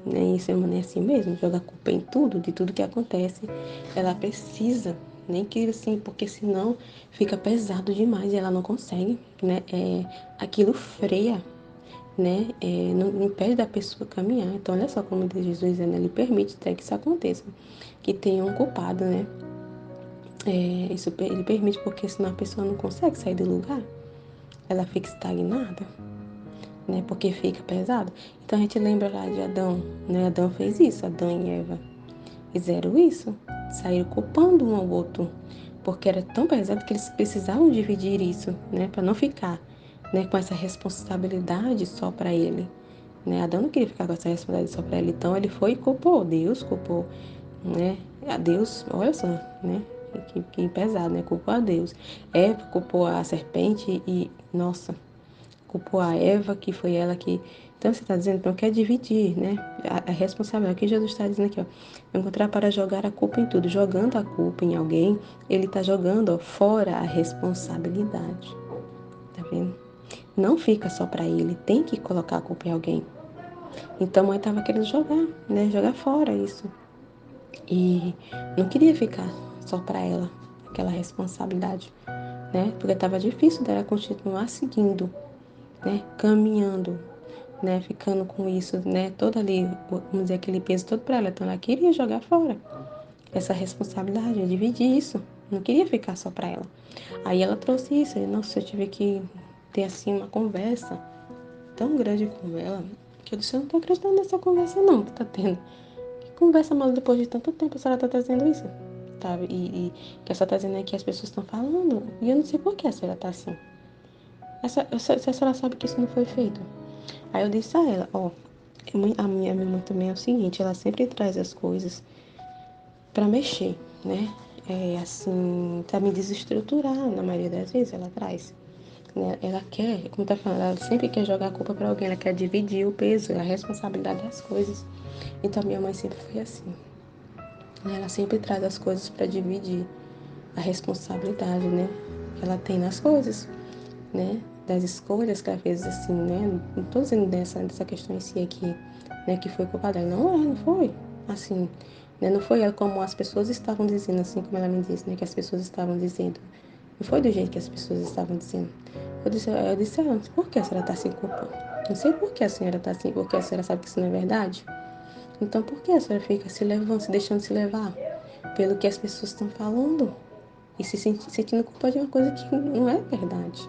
né? E ser humano é assim mesmo, joga a culpa em tudo, de tudo que acontece. Ela precisa, nem que assim, porque senão fica pesado demais e ela não consegue, né? Aquilo freia, né? Não impede da pessoa caminhar. Então, olha só como diz Jesus, né? Ele permite até que isso aconteça, que tenha um culpado, né? Ele permite porque senão a pessoa não consegue sair do lugar. ela fica estagnada, né? Porque fica pesado. Então a gente lembra lá de Adão, né? Adão fez isso, Adão e Eva fizeram isso, saíram culpando um ao outro, porque era tão pesado que eles precisavam dividir isso, né? Para não ficar, né? Com essa responsabilidade só para ele, né? Adão não queria ficar com essa responsabilidade só para ele, então ele foi e culpou Deus, culpou, né? A Deus, olha só, né? Que pesado, né? Culpou a Deus. Eva culpou a serpente e, nossa, culpou a Eva, que foi ela que. Então você está dizendo, então quer dividir, né? A responsabilidade. O que Jesus está dizendo aqui, ó. Encontrar para jogar a culpa em tudo. Jogando a culpa em alguém, ele está jogando, ó, fora a responsabilidade. Tá vendo? Não fica só para ele, tem que colocar a culpa em alguém. Então a mãe estava querendo jogar, né? Jogar fora isso. E não queria ficar só para ela, aquela responsabilidade, né? Porque estava difícil dela continuar seguindo, né? Caminhando, né? Ficando com isso, né? Todo ali, vamos dizer, aquele peso todo para ela. Então ela queria jogar fora essa responsabilidade, dividir isso. Não queria ficar só para ela. Aí ela trouxe isso. Nossa, eu tive que ter assim uma conversa tão grande com ela que eu disse, eu não tô acreditando nessa conversa não que tá tendo. Que conversa, mas depois de tanto tempo a senhora tá trazendo isso, sabe? E que a senhora tá dizendo aí que as pessoas estão falando. E eu não sei por que a senhora tá assim. Se a senhora sabe que isso não foi feito. Aí eu disse a ela, ó, a minha mãe também é o seguinte, ela sempre traz as coisas pra mexer, né? É assim, pra me desestruturar, na maioria das vezes ela traz. Né? Ela quer, como tá falando, ela sempre quer jogar a culpa pra alguém, ela quer dividir o peso, a responsabilidade das coisas. Então minha mãe sempre foi assim. Né? Ela sempre traz as coisas pra dividir a responsabilidade, né? Que ela tem nas coisas, né? Das escolhas que ela fez, assim, né? Não tô dizendo dessa questão em si aqui, né? Que foi culpa dela. Não, ela não foi. Assim, né? Não foi ela como as pessoas estavam dizendo, assim como ela me disse, né? Que as pessoas estavam dizendo. Não foi do jeito que as pessoas estavam dizendo. Eu disse a ela, por que a senhora está se culpando? Não sei por que a senhora está assim, porque a senhora sabe que isso não é verdade. Então, por que a senhora fica se levando, se deixando se levar pelo que as pessoas estão falando e se sentindo culpa de uma coisa que não é verdade?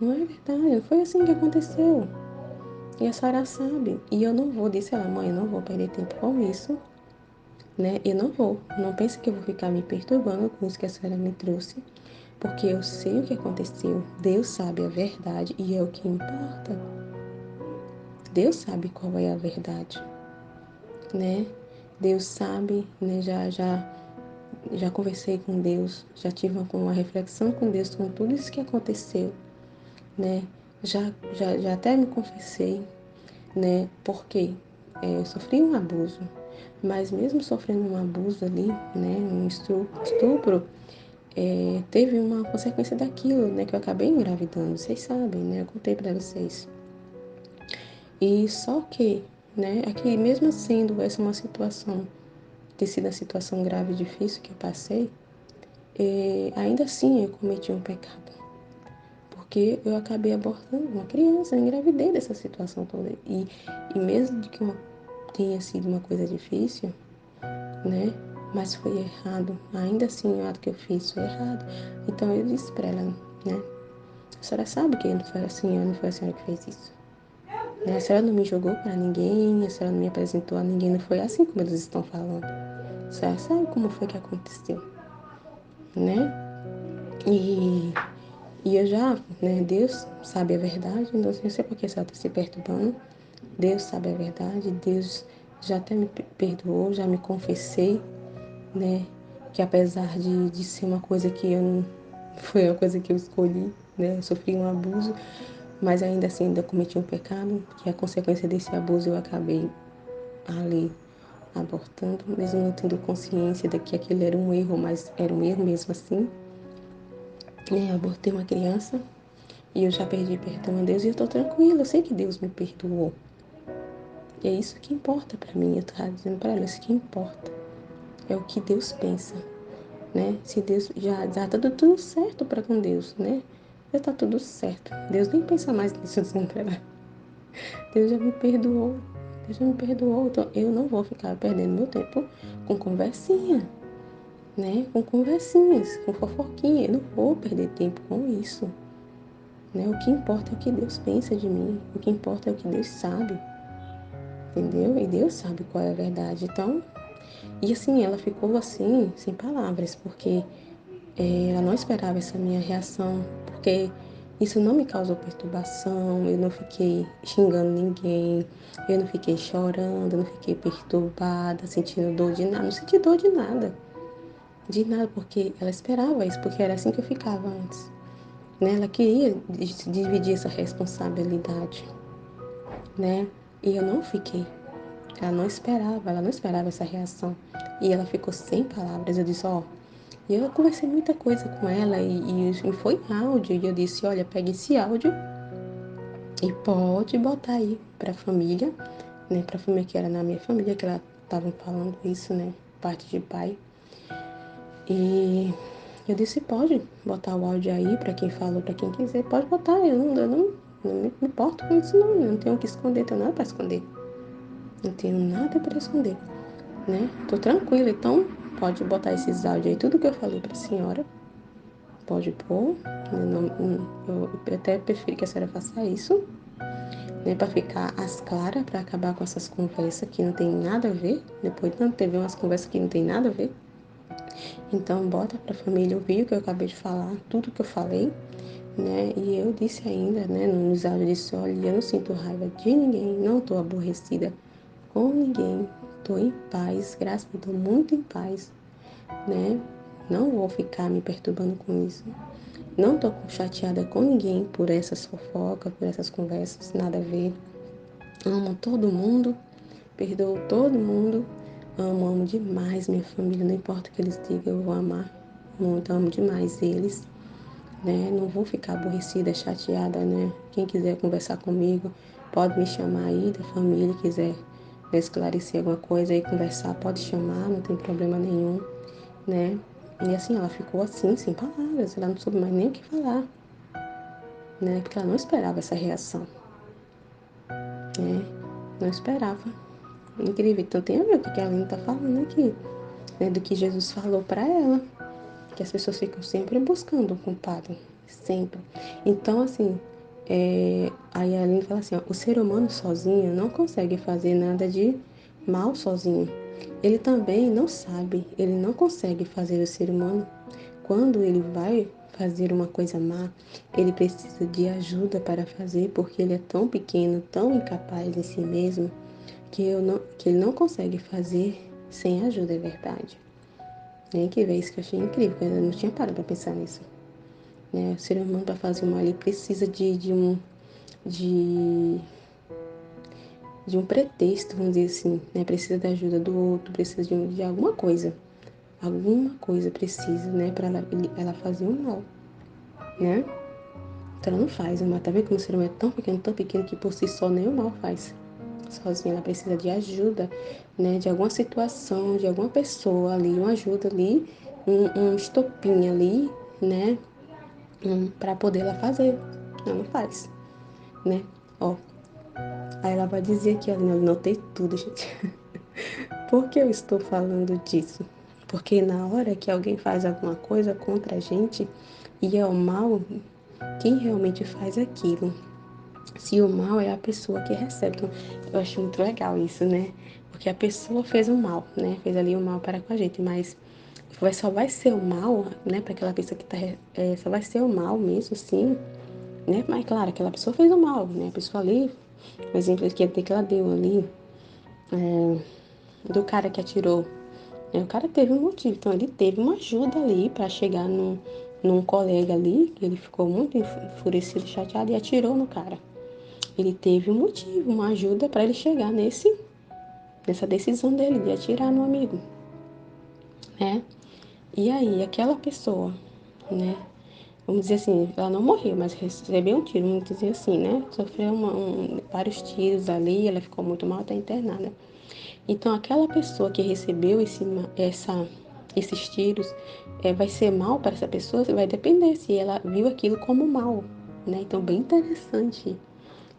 Não é verdade, não foi assim que aconteceu. E a senhora sabe. E eu não vou, disse ela, mãe, eu não vou perder tempo com isso, né? Eu não vou. Não pense que eu vou ficar me perturbando com isso que a senhora me trouxe, porque eu sei o que aconteceu. Deus sabe a verdade e é o que importa. Deus sabe qual é a verdade, né? Deus sabe, né? Já conversei com Deus, já tive uma reflexão com Deus com tudo isso que aconteceu, né? Já até me confessei, né? Porque eu sofri um abuso, mas mesmo sofrendo um abuso ali, né? Um estupro, teve uma consequência daquilo, né? Que eu acabei engravidando, vocês sabem, né? Eu contei para vocês. E só que, né? Aqui, mesmo sendo essa uma situação, ter sido a situação grave e difícil que eu passei, ainda assim eu cometi um pecado. Porque eu acabei abortando uma criança, eu engravidei dessa situação toda. E mesmo que tenha sido uma coisa difícil, né? Mas foi errado. Ainda assim, o ato que eu fiz foi errado. Então eu disse pra ela, né? A senhora sabe que não foi não foi a senhora que fez isso. Né? A senhora não me jogou pra ninguém, a senhora não me apresentou a ninguém, não foi assim como eles estão falando. A senhora sabe como foi que aconteceu, né? E E eu já, né, Deus sabe a verdade, então eu não sei por que você está se perturbando. Deus sabe a verdade, Deus já até me perdoou, já me confessei, né, que apesar de ser uma coisa que eu não, foi uma coisa que eu escolhi, né, eu sofri um abuso, mas ainda assim ainda cometi um pecado, que a consequência desse abuso eu acabei ali abortando, mesmo não tendo consciência de que aquele era um erro, mas era um erro mesmo assim. Abortei uma criança. E eu já perdi perdão a Deus e eu tô tranquila, eu sei que Deus me perdoou. E é isso que importa pra mim, eu tava dizendo pra ela, isso que importa. É o que Deus pensa, né? Se Deus já tá tudo certo pra com Deus, né? Já tá tudo certo. Deus nem pensa mais nisso, dizendo pra ela. Deus já me perdoou, Deus já me perdoou. Então eu não vou ficar perdendo meu tempo com conversinha, né? Com conversinhas, com fofoquinha. Eu não vou perder tempo com isso. né? O que importa é o que Deus pensa de mim, o que importa é o que Deus sabe, entendeu? E Deus sabe qual é a verdade. Então, e assim, ela ficou assim, sem palavras, porque ela não esperava essa minha reação, porque isso não me causou perturbação, eu não fiquei xingando ninguém, eu não fiquei chorando, eu não fiquei perturbada, sentindo dor de nada, não senti dor de nada, porque ela esperava isso, porque era assim que eu ficava antes, né? Ela queria dividir essa responsabilidade, né? E eu não fiquei. Ela não esperava essa reação. E ela ficou sem palavras. Eu disse, ó, e eu conversei muita coisa com ela e foi áudio. E eu disse, olha, pega esse áudio e pode botar aí pra família, né? Pra família que era na minha família, que ela estavam falando isso, né? Parte de pai. E eu disse, pode botar o áudio aí pra quem falou, pra quem quiser, pode botar. Eu não me importo com isso, não. Eu não tenho o que esconder, tenho nada pra esconder. Não tenho nada pra esconder, né? Tô tranquila, então pode botar esses áudios aí, tudo que eu falei pra senhora, pode pôr. Eu até prefiro que a senhora faça isso, né? Pra ficar às claras, pra acabar com essas conversas que não tem nada a ver. Depois não teve umas conversas que não tem nada a ver. Então bota pra família ouvir o que eu acabei de falar, tudo que eu falei, né? E eu disse ainda, né, nos áudios, disse, olha, eu não sinto raiva de ninguém, não tô aborrecida com ninguém, tô em paz, graças a Deus, tô muito em paz, né? Não vou ficar me perturbando com isso. Não tô chateada com ninguém por essas fofocas, por essas conversas, nada a ver. Amo todo mundo, perdoo todo mundo. Amo demais minha família, não importa o que eles digam, eu vou amar muito, amo demais eles, né? Não vou ficar aborrecida, chateada, né? Quem quiser conversar comigo, pode me chamar aí da família, quiser esclarecer alguma coisa aí, conversar, pode chamar, não tem problema nenhum, né? E assim, ela ficou assim, sem palavras, ela não soube mais nem o que falar, né? Porque ela não esperava essa reação, né? Não esperava. Incrível. Então tem a ver com o que a Aline tá falando aqui, né? Do que Jesus falou para ela, que as pessoas ficam sempre buscando um culpado, sempre. Então, assim, aí a Aline fala assim, ó, o ser humano sozinho não consegue fazer nada de mal sozinho. Ele também não sabe, ele não consegue fazer o ser humano. Quando ele vai fazer uma coisa má, ele precisa de ajuda para fazer, porque ele é tão pequeno, tão incapaz em si mesmo, que ele não consegue fazer sem ajuda, é verdade. Nem que vez que eu achei incrível, porque eu não tinha parado para pensar nisso. Né? O ser humano, para fazer mal, ele precisa de, de um pretexto, vamos dizer assim, né? Precisa da ajuda do outro, precisa de alguma coisa. Alguma coisa precisa, né? Para ela fazer o mal, né? Então ela não faz o mal. Tá vendo como o ser humano é tão pequeno que por si só nem o mal faz. Sozinha, ela precisa de ajuda, né? De alguma situação, de alguma pessoa ali, uma ajuda ali, um estopim ali, né? Para poder ela fazer. Ela não faz, né? Ó, aí ela vai dizer aqui, olha, eu anotei tudo, gente. Por que eu estou falando disso? Porque na hora que alguém faz alguma coisa contra a gente e é o mal, quem realmente faz aquilo? Se o mal é a pessoa que recebe. Então, eu acho muito legal isso, né? Porque a pessoa fez o mal, né? Fez ali o mal para com a gente, mas só vai ser o mal, né? Para aquela pessoa que tá, só vai ser o mal mesmo, sim, né? Mas claro, aquela pessoa fez o mal, né? A pessoa ali, o exemplo que ela deu ali, do cara que atirou, né? O cara teve um motivo, então ele teve uma ajuda ali para chegar num colega ali, que ele ficou muito enfurecido, chateado e atirou no cara. Ele teve um motivo, uma ajuda para ele chegar nessa decisão dele de atirar no amigo, né? E aí, aquela pessoa, né? Vamos dizer assim, ela não morreu, mas recebeu um tiro, vamos dizer assim, né? Sofreu vários tiros ali, ela ficou muito mal, está internada. Então, aquela pessoa que recebeu esses tiros, vai ser mal para essa pessoa? Vai depender se ela viu aquilo como mal, né? Então, bem interessante,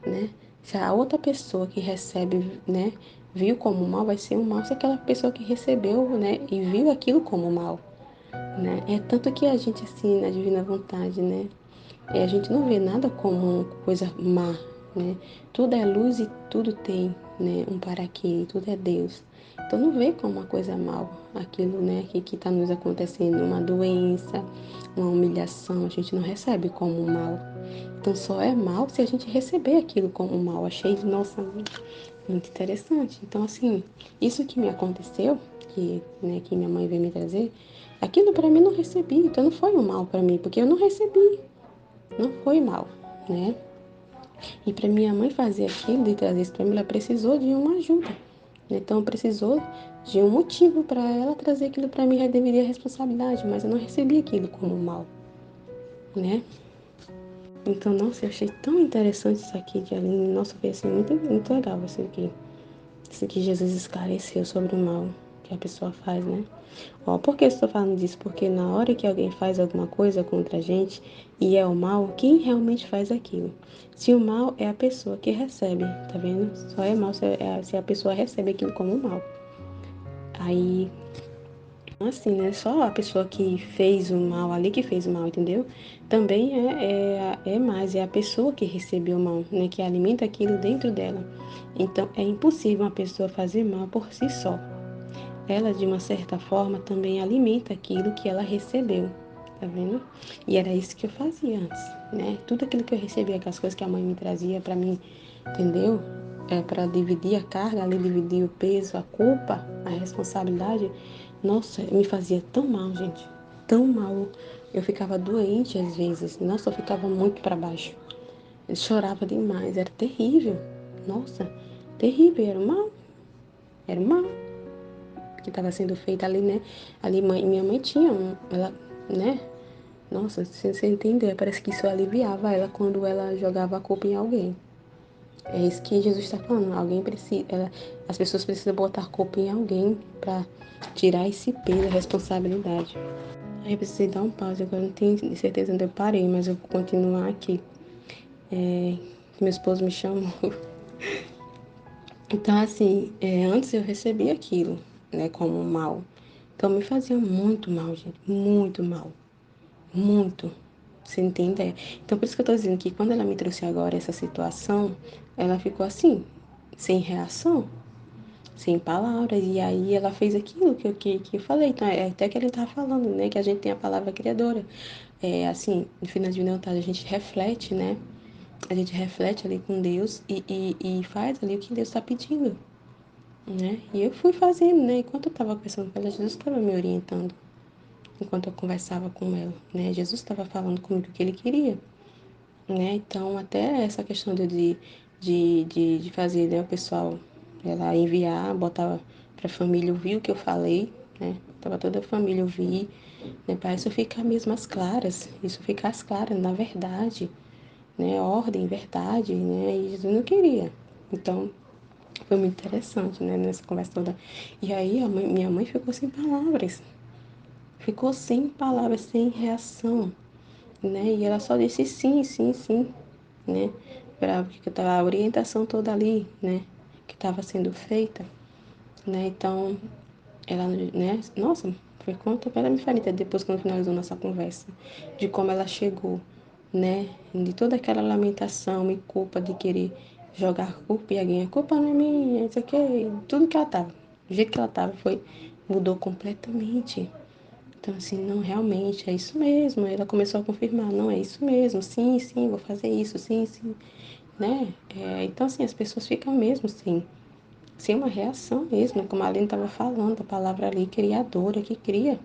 né? Se a outra pessoa que recebe, né, viu como mal, vai ser um mal se aquela pessoa que recebeu, né, e viu aquilo como mal, né? É tanto que a gente, assim, na Divina Vontade, né, a gente não vê nada como coisa má, né? Tudo é luz e tudo tem, né, um para quê, tudo é Deus. Então não vê como uma coisa mal aquilo, né, que está nos acontecendo, uma doença, uma humilhação, a gente não recebe como mal. Então só é mal se a gente receber aquilo como mal. Achei, nossa, muito interessante. Então assim, isso que me aconteceu, que minha mãe veio me trazer, aquilo para mim não recebi, então não foi um mal para mim, porque eu não recebi, não foi mal, né? E para minha mãe fazer aquilo e trazer isso para mim, ela precisou de uma ajuda. Então precisou de um motivo para ela trazer aquilo para mim, já deveria responsabilidade, mas eu não recebi aquilo como mal, né? Então, nossa, eu achei tão interessante isso aqui de Aline. Nossa, foi assim, muito legal isso aqui. Isso que Jesus esclareceu sobre o mal que a pessoa faz, né? Ó, por que eu estou falando disso? Porque na hora que alguém faz alguma coisa contra a gente e é o mal, quem realmente faz aquilo? Se o mal é a pessoa que recebe, tá vendo? Só é mal se a pessoa recebe aquilo como mal. Aí, assim, né? Só a pessoa que fez o mal ali, que fez o mal, entendeu? Também é a pessoa que recebeu o mal, né? Que alimenta aquilo dentro dela. Então, é impossível uma pessoa fazer mal por si só. Ela, de uma certa forma, também alimenta aquilo que ela recebeu, tá vendo? E era isso que eu fazia antes, né? Tudo aquilo que eu recebia, aquelas coisas que a mãe me trazia para mim, entendeu? Para dividir a carga, ali dividir o peso, a culpa, a responsabilidade. Nossa, me fazia tão mal, gente, tão mal. Eu ficava doente às vezes. Nossa, eu ficava muito para baixo. Eu chorava demais, era terrível. Nossa, terrível, era um mal que estava sendo feita ali, né? Ali minha mãe tinha ela, né? Nossa, sem você entender, parece que isso aliviava ela quando ela jogava a culpa em alguém. É isso que Jesus está falando. Alguém precisa, as pessoas precisam botar a culpa em alguém para tirar esse peso, a responsabilidade. Aí eu precisei dar um pause, agora não tenho certeza onde eu parei, mas eu vou continuar aqui. Meu esposo me chamou. Então, assim, antes eu recebia aquilo, né, como um mal. Então, me fazia muito mal, gente, muito mal, muito. Você entende? Então, por isso que eu tô dizendo que quando ela me trouxe agora essa situação, ela ficou assim, sem reação, sem palavras, e aí ela fez aquilo que eu falei. Então, é até que ele tava falando, né, que a gente tem a palavra criadora. É, assim, no final de vontade, a gente reflete, né? A gente reflete ali com Deus e faz ali o que Deus está pedindo, né? E eu fui fazendo, né? Enquanto eu estava conversando com ela, Jesus estava me orientando. Enquanto eu conversava com ela, né? Jesus estava falando comigo o que ele queria, né? Então, até essa questão de fazer, né? O pessoal, ela enviar, botar para a família ouvir o que eu falei, né? Tava toda a família ouvir, né? Para isso ficar mesmo as claras, isso ficar as claras, na verdade, né? Ordem, verdade, né? E Jesus não queria. Então, foi muito interessante, né, nessa conversa toda. E aí minha mãe ficou sem palavras. Ficou sem palavras, sem reação, né? E ela só disse sim, sim, sim, né? Porque tava a orientação toda ali, né? Que estava sendo feita, né? Então, ela, né? Nossa, foi conta para me família depois quando finalizou nossa conversa, de como ela chegou, né? De toda aquela lamentação e culpa de querer jogar culpa em alguém. A culpa não é minha, isso aqui, tudo que ela tava, do jeito que ela tava, mudou completamente. Então, assim, não, realmente, é isso mesmo. Ela começou a confirmar, não, é isso mesmo, sim, sim, vou fazer isso, sim, sim, né? Então, assim, as pessoas ficam mesmo, sem uma reação mesmo, como a Aline estava falando, a palavra ali, criadora, que cria,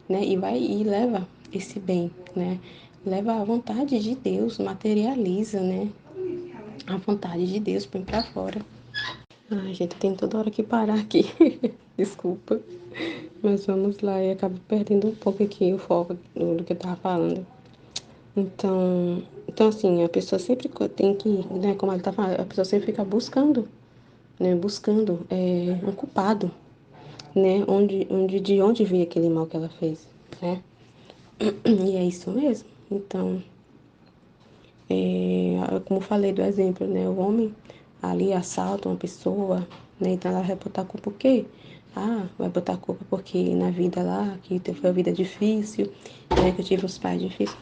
né? E vai e leva esse bem, né? Leva a vontade de Deus, materializa, né? A vontade de Deus põe pra fora. Ai, gente, tem toda hora que parar aqui. Desculpa. Mas vamos lá, eu acabo perdendo um pouco aqui o foco do que eu tava falando. Então assim, a pessoa sempre tem que, né, como ela tá falando, a pessoa sempre fica buscando, né, buscando um culpado, né, de onde veio aquele mal que ela fez, né? E é isso mesmo. Então, como eu falei do exemplo, né, o homem ali assalta uma pessoa, né, então ela vai botar a culpa por quê? Ah, vai botar a culpa porque na vida lá, que foi uma vida difícil, né, que eu tive os pais difíceis.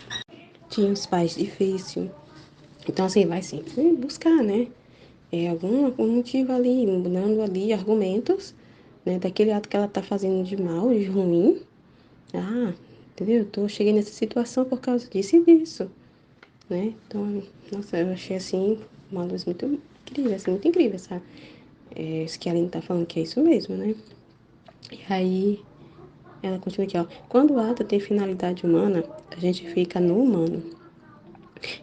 tinha os pais difíceis. Então, assim, vai sempre buscar, né? Algum motivo ali, dando ali argumentos, né? Daquele ato que ela tá fazendo de mal, de ruim. Ah, entendeu? Cheguei nessa situação por causa disso e disso, né? Então, nossa, eu achei, assim, uma luz muito incrível, assim, muito incrível, sabe? Isso que a Aline tá falando que é isso mesmo, né? E aí, ela continua aqui, ó. Quando o ato tem finalidade humana, a gente fica no humano.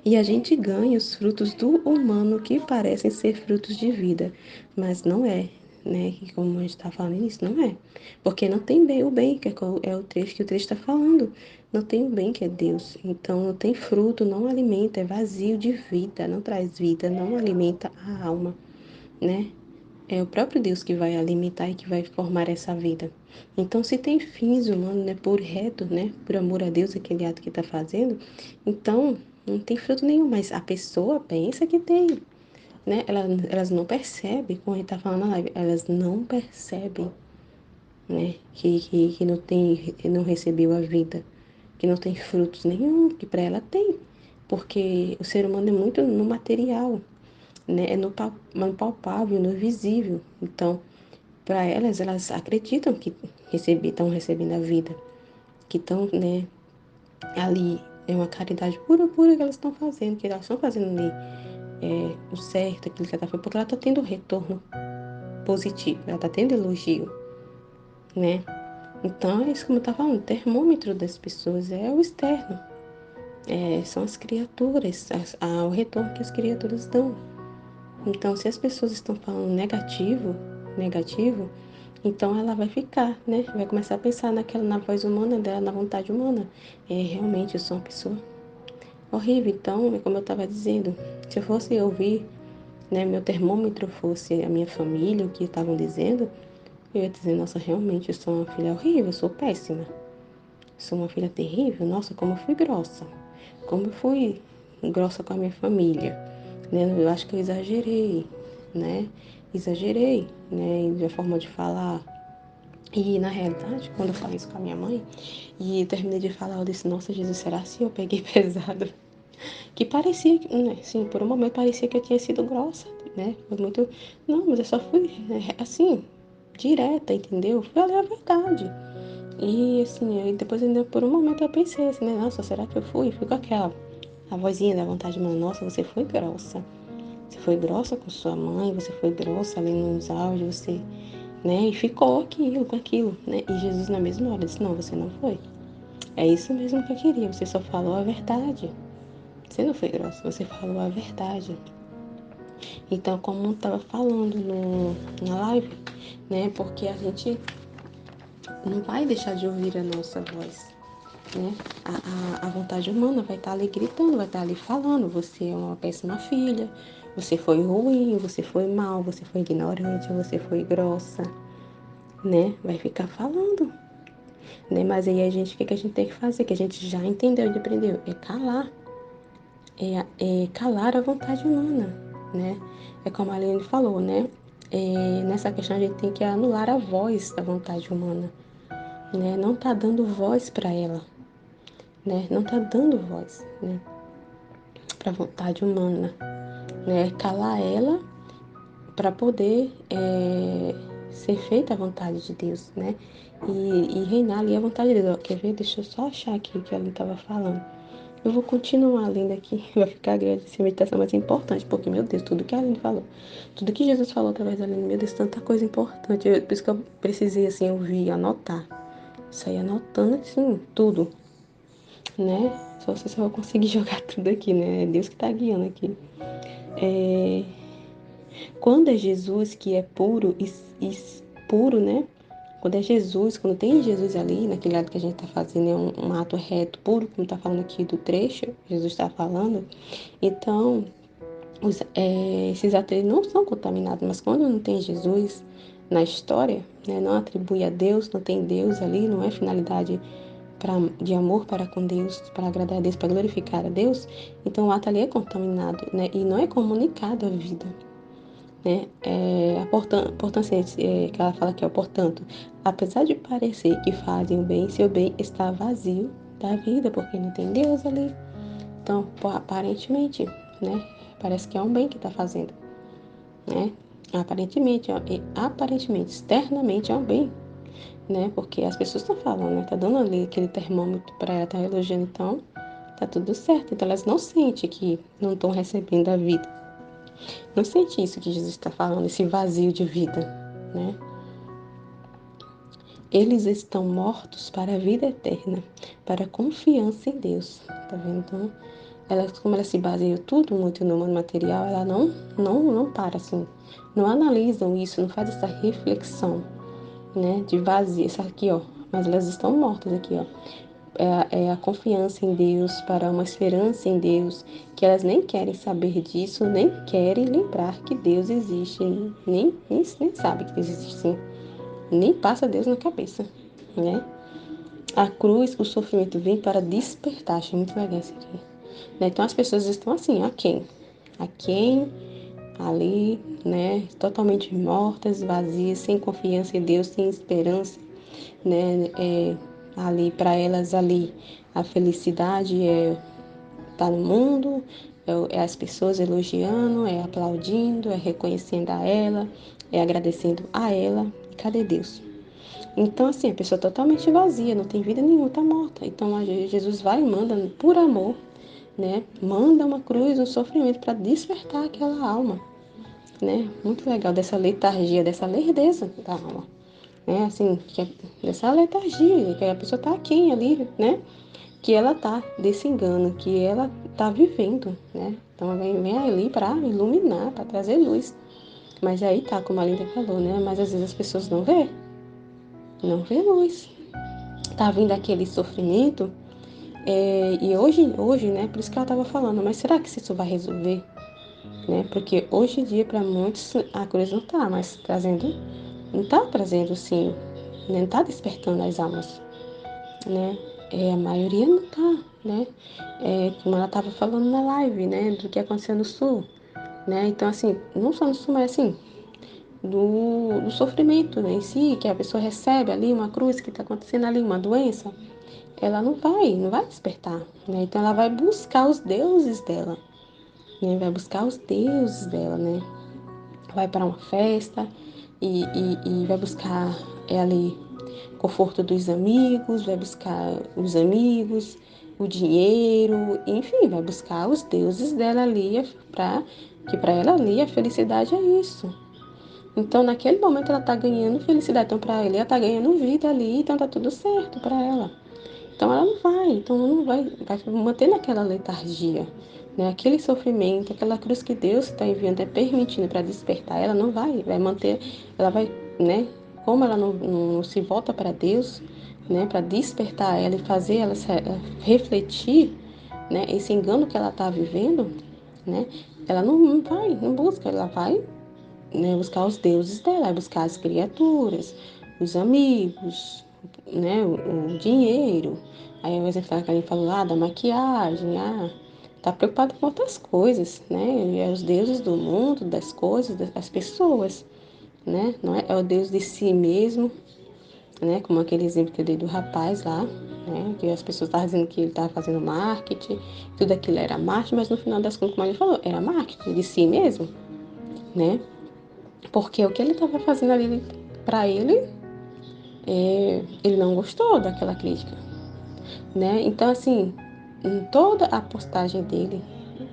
E a gente ganha os frutos do humano que parecem ser frutos de vida, mas não é, né? Que como a gente está falando isso, não é. Porque não tem bem, o bem, que é o trecho que o trecho está falando. Não tem o bem que é Deus. Então não tem fruto, não alimenta, é vazio de vida, não traz vida, não alimenta a alma, né? É o próprio Deus que vai alimentar e que vai formar essa vida. Então, se tem fins humanos, né, por reto, né, por amor a Deus, aquele ato que está fazendo, então não tem fruto nenhum, mas a pessoa pensa que tem, né? Elas não percebem, como a gente está falando na live, elas não percebem, né, que não tem, não recebeu a vida, que não tem frutos nenhum, que para ela tem, porque o ser humano é muito no material, né? É no palpável, no visível. Então, para elas acreditam que estão recebendo a vida, que estão, né, ali. É uma caridade pura, pura que elas estão fazendo, que elas estão fazendo ali o certo, aquilo que ela está fazendo, porque ela está tendo retorno positivo, ela está tendo elogio, né? Então, é isso como eu estava falando, o termômetro das pessoas é o externo, são as criaturas, o retorno que as criaturas dão. Então, se as pessoas estão falando negativo, então ela vai ficar, né? Vai começar a pensar na voz humana dela, na vontade humana. Realmente, eu sou uma pessoa horrível. Então, é como eu estava dizendo, se eu fosse ouvir, né, meu termômetro fosse a minha família, o que estavam dizendo, eu ia dizer, nossa, realmente, eu sou uma filha horrível, eu sou péssima. Sou uma filha terrível, nossa, como eu fui grossa. Como eu fui grossa com a minha família, né? Eu acho que eu exagerei, né? Exagerei, né? Da forma de falar. E na realidade, quando eu falei isso com a minha mãe, e eu terminei de falar, eu disse, nossa, Jesus, será assim? Eu peguei pesado. Que parecia, né? Assim, por um momento parecia que eu tinha sido grossa, né? Foi muito. Não, mas eu só fui, assim, direta, entendeu? Falei a verdade. E assim, aí depois ainda por um momento eu pensei assim, né? Nossa, será que eu fui? Fui com aquela a vozinha da vontade, mas nossa, você foi grossa. Você foi grossa com sua mãe, você foi grossa ali nos áudios, você, né? E ficou aquilo, com aquilo, né? E Jesus na mesma hora disse, não, você não foi. É isso mesmo que eu queria, você só falou a verdade. Você não foi grossa, você falou a verdade. Então, como eu estava falando na live, né? Porque a gente não vai deixar de ouvir a nossa voz, né? A vontade humana vai estar ali gritando, vai estar ali falando, você é uma péssima filha, você foi ruim, você foi mal, você foi ignorante, você foi grossa, né? Vai ficar falando, né? Mas aí a gente, o que a gente tem que fazer? Que a gente já entendeu e aprendeu? É calar, é calar a vontade humana, né? É como a Aline falou, né? Nessa questão a gente tem que anular a voz da vontade humana, né? Não tá dando voz para ela, né? Não tá dando voz, né? Para a vontade humana, né? Calar ela para poder ser feita a vontade de Deus, né? E reinar ali a vontade de Deus. Quer ver? Deixa eu só achar aqui o que ela estava falando. Eu vou continuar lendo aqui, vai ficar grande essa meditação, mas é importante, porque, meu Deus, tudo que a Aline falou, tudo que Jesus falou através da Aline, meu Deus, tanta coisa importante. Por isso que eu precisei, assim, ouvir, anotar. Sair anotando, assim, tudo, né? Só sei se eu vou conseguir jogar tudo aqui, né? É Deus que tá guiando aqui. Quando é Jesus que é puro e puro, né? Quando é Jesus, quando tem Jesus ali, naquele ato que a gente está fazendo, é um ato reto, puro, como está falando aqui do trecho, Jesus está falando, então esses atos não são contaminados, mas quando não tem Jesus na história, né, não atribui a Deus, não tem Deus ali, não é finalidade de amor para com Deus, para agradar a Deus, para glorificar a Deus, então o ato ali é contaminado, né, e não é comunicado a vida. Né? A importância que ela fala aqui, ó, portanto, apesar de parecer que fazem o bem, seu bem está vazio da vida, porque não tem Deus ali, Então, aparentemente, né? Parece que é um bem que está fazendo, né? Aparentemente, externamente é um bem, né? Porque as pessoas estão falando, né? Tá dando ali aquele termômetro para ela, tá elogiando, então tá tudo certo. Então elas não sentem que não estão recebendo a vida. Não sente isso que Jesus está falando, esse vazio de vida, né? Eles estão mortos para a vida eterna, para a confiança em Deus, tá vendo? Então, como ela se baseia tudo muito no mundo material, ela não para assim, não analisam isso, não faz essa reflexão, né, de vazio, isso aqui, ó, mas elas estão mortas aqui, ó. É a confiança em Deus, para uma esperança em Deus, que elas nem querem saber disso, nem querem lembrar que Deus existe, nem sabem que Deus existe, sim, nem passa Deus na cabeça, né? A cruz, o sofrimento vem para despertar, achei muito legal isso aqui. Né? Então as pessoas estão assim, a quem ali, né, totalmente mortas, vazias, sem confiança em Deus, sem esperança, né, ali para elas ali a felicidade é estar no mundo, é as pessoas elogiando, é aplaudindo, é reconhecendo a ela, é agradecendo a ela. E cadê Deus? Então, assim, a pessoa totalmente vazia, não tem vida nenhuma, está morta. Então, Jesus vai e manda, por amor, né? Manda uma cruz, um sofrimento para despertar aquela alma, né? Muito legal dessa letargia, dessa lerdeza da alma, né? Assim, dessa letargia, que a pessoa está aqui ali, né? Que ela tá desse engano, que ela tá vivendo, né? Então, vem ali para iluminar, para trazer luz. Mas aí tá, como a Linda falou, né? Mas às vezes as pessoas não vê luz. Tá vindo aquele sofrimento, e hoje, né, por isso que ela estava falando, mas será que isso vai resolver? Né? Porque hoje em dia, para muitos, a cruz não está mais trazendo, não está trazendo, sim, né? Não está despertando as almas, né? A maioria não está, né? Como ela estava falando na live, né, do que aconteceu no Sul, né? Então, assim, não só no Sul, mas assim, do sofrimento, né, em si, que a pessoa recebe ali uma cruz que está acontecendo ali, uma doença, ela não vai despertar, né? Então ela vai buscar os deuses dela, né? Vai buscar os deuses dela, né? Vai para uma festa e vai buscar ali conforto dos amigos, vai buscar os amigos, o dinheiro, enfim, vai buscar os deuses dela ali, que para ela ali a felicidade é isso. Então naquele momento ela está ganhando felicidade, então para ele ela está ganhando vida ali, então tá tudo certo para ela. Então ela vai manter naquela letargia, né? Aquele sofrimento, aquela cruz que Deus está enviando, permitindo para despertar, ela não vai manter, ela vai, né? Como ela não se volta para Deus, né? Para despertar ela e fazer ela refletir, né? Esse engano que ela está vivendo, né? Ela não busca, ela vai, né, buscar os deuses dela, vai buscar as criaturas, os amigos, né, o dinheiro. Aí, o exemplo que a gente falou lá da maquiagem, tá preocupado com outras coisas, né? E é os deuses do mundo, das coisas, das pessoas, né? Não é o Deus de si mesmo, né? Como aquele exemplo que eu dei do rapaz lá, né? Que as pessoas estavam dizendo que ele estava fazendo marketing, tudo aquilo era marketing, mas no final das contas, como ele falou, era marketing de si mesmo, né? Porque o que ele estava fazendo ali para ele, ele não gostou daquela crítica, né? Então, assim, em toda a postagem dele,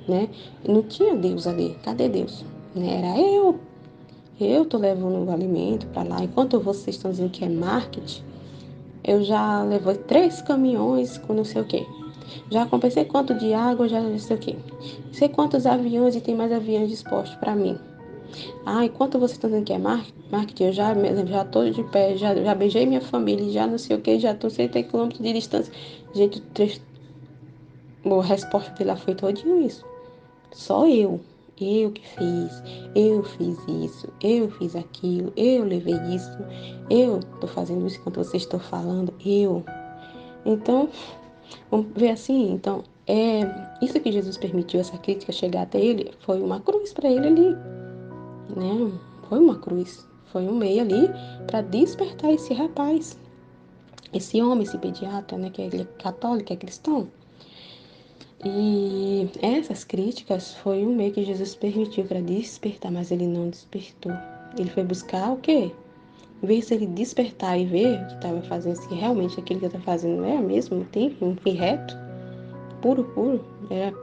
né? Não tinha Deus ali. Cadê Deus? Né? Era eu. Eu tô levando o alimento para lá. Enquanto vocês estão dizendo que é marketing, eu já levei 3 caminhões com não sei o quê. Já compensei quanto de água, já não sei o quê. Sei quantos aviões e tem mais aviões dispostos para mim. Enquanto vocês estão dizendo que é marketing, eu já tô de pé, já beijei minha família, já não sei o que, já tô 100 quilômetros de distância. Gente, a resposta dele foi todinho isso. Só eu que fiz, eu fiz isso, eu fiz aquilo, eu levei isso, eu tô fazendo isso enquanto vocês estão falando, eu. Então, vamos ver assim, então, isso que Jesus permitiu essa crítica chegar até ele, foi uma cruz para ele ali, né? Foi uma cruz, foi um meio ali para despertar esse rapaz, esse homem, esse pediatra, né? Que ele é católico, é cristão. E essas críticas foi um meio que Jesus permitiu para despertar, mas ele não despertou. Ele foi buscar o quê? Em vez de ele despertar e ver o que estava fazendo, se realmente aquilo que eu estava fazendo era mesmo, tem um fim reto, puro, puro,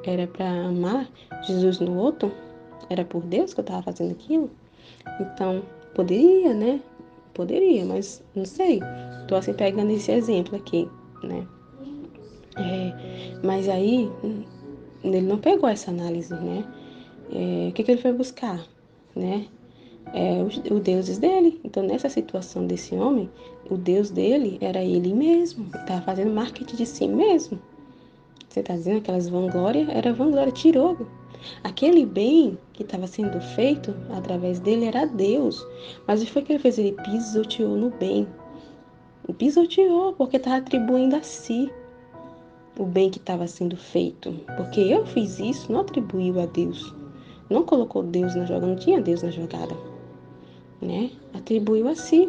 era para amar Jesus no outro, era por Deus que eu estava fazendo aquilo. Então, poderia, né? Poderia, mas não sei. Tô assim pegando esse exemplo aqui, né? Mas aí, ele não pegou essa análise, né? O que ele foi buscar, né? Os deuses dele. Então, nessa situação desse homem, o Deus dele era ele mesmo. Ele estava fazendo marketing de si mesmo. Você está dizendo aquelas vanglórias? Era vanglória, tirou. Aquele bem que estava sendo feito através dele era Deus. Mas o que foi que ele fez? Ele pisoteou no bem. Pisoteou, porque estava atribuindo a si o bem que estava sendo feito. Porque eu fiz isso, não atribuiu a Deus. Não colocou Deus na jogada, não tinha Deus na jogada, né? Atribuiu a si.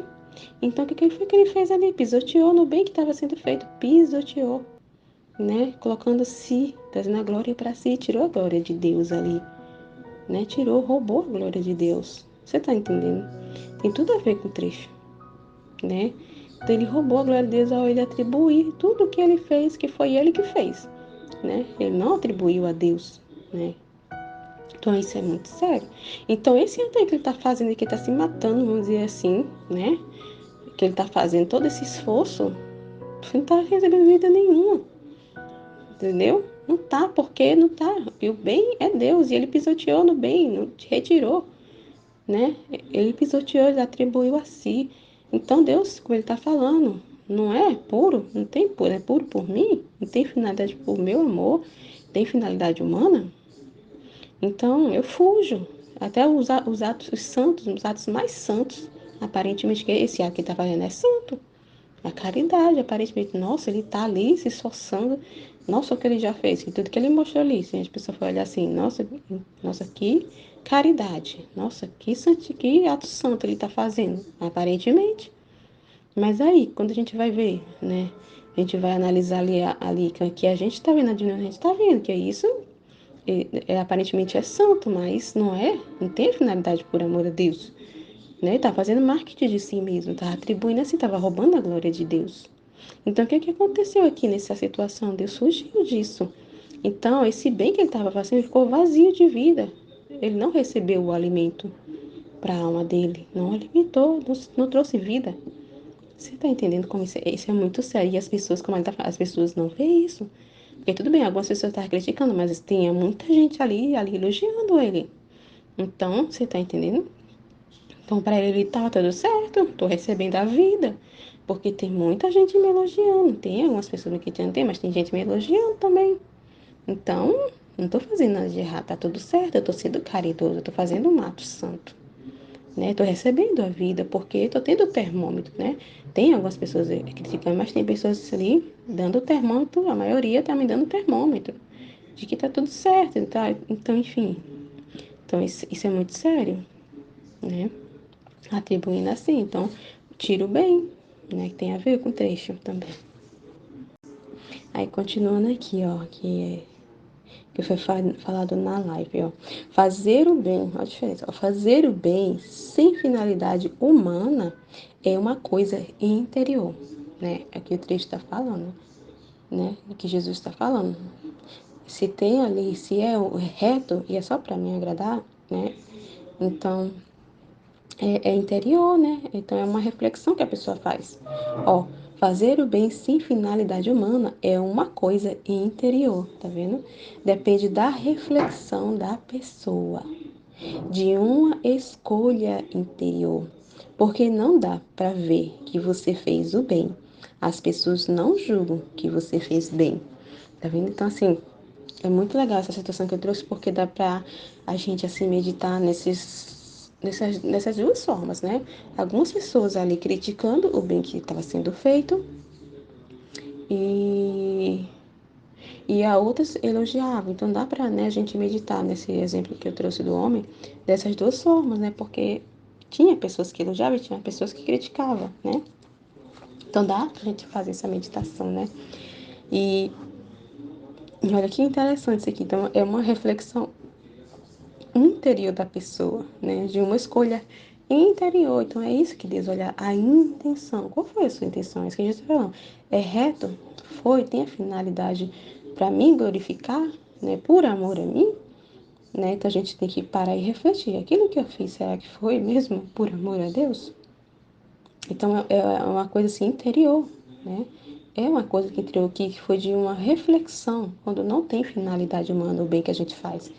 Então, o que foi que ele fez ali? Pisoteou no bem que estava sendo feito. Pisoteou, né? Colocando si, trazendo a glória para si. Tirou a glória de Deus ali, né? Tirou, roubou a glória de Deus. Você está entendendo? Tem tudo a ver com o trecho, né? Então, ele roubou a glória de Deus ao ele atribuir tudo o que ele fez, que foi ele que fez, né? Ele não atribuiu a Deus, né? Então, isso é muito sério. Então, esse ato aí que ele está fazendo, que ele está se matando, vamos dizer assim, né? Que ele está fazendo todo esse esforço, não está recebendo vida nenhuma, entendeu? Não tá, porque não tá. E o bem é Deus, e ele pisoteou no bem, não retirou, né? Ele pisoteou, ele atribuiu a si. Então, Deus, como ele está falando, não é puro, não tem puro, é puro por mim, não tem finalidade por meu amor, tem finalidade humana. Então, eu fujo. Até os atos os santos, os atos mais santos, aparentemente, que esse ato que ele está fazendo é santo. A caridade, aparentemente, nossa, ele está ali se esforçando. Nossa, o que ele já fez, que tudo que ele mostrou ali. Se a gente pessoa for olhar assim, nossa, que caridade. Nossa, que ato santo ele está fazendo, aparentemente. Mas aí, quando a gente vai ver, né? A gente vai analisar ali que a gente está vendo, a gente está vendo que é isso aparentemente é santo, mas não é, não tem a finalidade por amor a Deus, né? Tá fazendo marketing de si mesmo, tá atribuindo assim, tava roubando a glória de Deus. Então, o que aconteceu aqui nessa situação? Deus fugiu disso. Então, esse bem que ele estava fazendo ficou vazio de vida. Ele não recebeu o alimento para a alma dele, não alimentou, não trouxe vida. Você está entendendo como isso é muito sério? E as pessoas, como ele tá falando, as pessoas não veem isso. Porque tudo bem, algumas pessoas estão criticando, mas tinha muita gente ali elogiando ele. Então, você está entendendo? Então, para ele tá tudo certo, tô recebendo a vida. Porque tem muita gente me elogiando. Tem algumas pessoas me criticando, tem, mas tem gente me elogiando também. Então, não tô fazendo nada de errado, tá tudo certo, eu tô sendo caridoso, eu tô fazendo um ato santo, né? Tô recebendo a vida, porque tô tendo o termômetro, né? Tem algumas pessoas criticando, mas tem pessoas ali dando o termômetro, a maioria tá me dando o termômetro, de que tá tudo certo, tá? Então, enfim. Então, isso é muito sério, né? Atribuindo assim, então, tiro bem, né? Que tem a ver com o trecho também. Aí, continuando aqui, ó, que foi falado na live, ó. Fazer o bem, olha a diferença, ó. Fazer o bem sem finalidade humana é uma coisa interior, né? Aqui o trecho está falando, né? Que Jesus está falando. Se tem ali, se é o reto e é só para me agradar, né? Então, é interior, né? Então é uma reflexão que a pessoa faz. Ó, fazer o bem sem finalidade humana é uma coisa interior, tá vendo? Depende da reflexão da pessoa, de uma escolha interior. Porque não dá para ver que você fez o bem. As pessoas não julgam que você fez bem. Tá vendo? Então, assim, é muito legal essa situação que eu trouxe, porque dá pra a gente, assim, meditar nessas duas formas, né? Algumas pessoas ali criticando o bem que estava sendo feito e, e a outras elogiavam. Então, dá pra, né, a gente meditar nesse exemplo que eu trouxe do homem, dessas duas formas, né? Porque tinha pessoas que elogiavam e tinha pessoas que criticavam, né? Então, dá pra gente fazer essa meditação, né? E E olha que interessante isso aqui. Então, é uma reflexão interior da pessoa, né? De uma escolha interior. Então, é isso que Deus olha, a intenção. Qual foi a sua intenção? É isso que a gente está falando. É reto? Foi? Tem a finalidade para mim glorificar, né? Por amor a mim? Né? Então, a gente tem que parar e refletir. Aquilo que eu fiz, será que foi mesmo por amor a Deus? Então, é uma coisa assim interior, né? É uma coisa que interior que foi de uma reflexão, quando não tem finalidade humana o bem que a gente faz,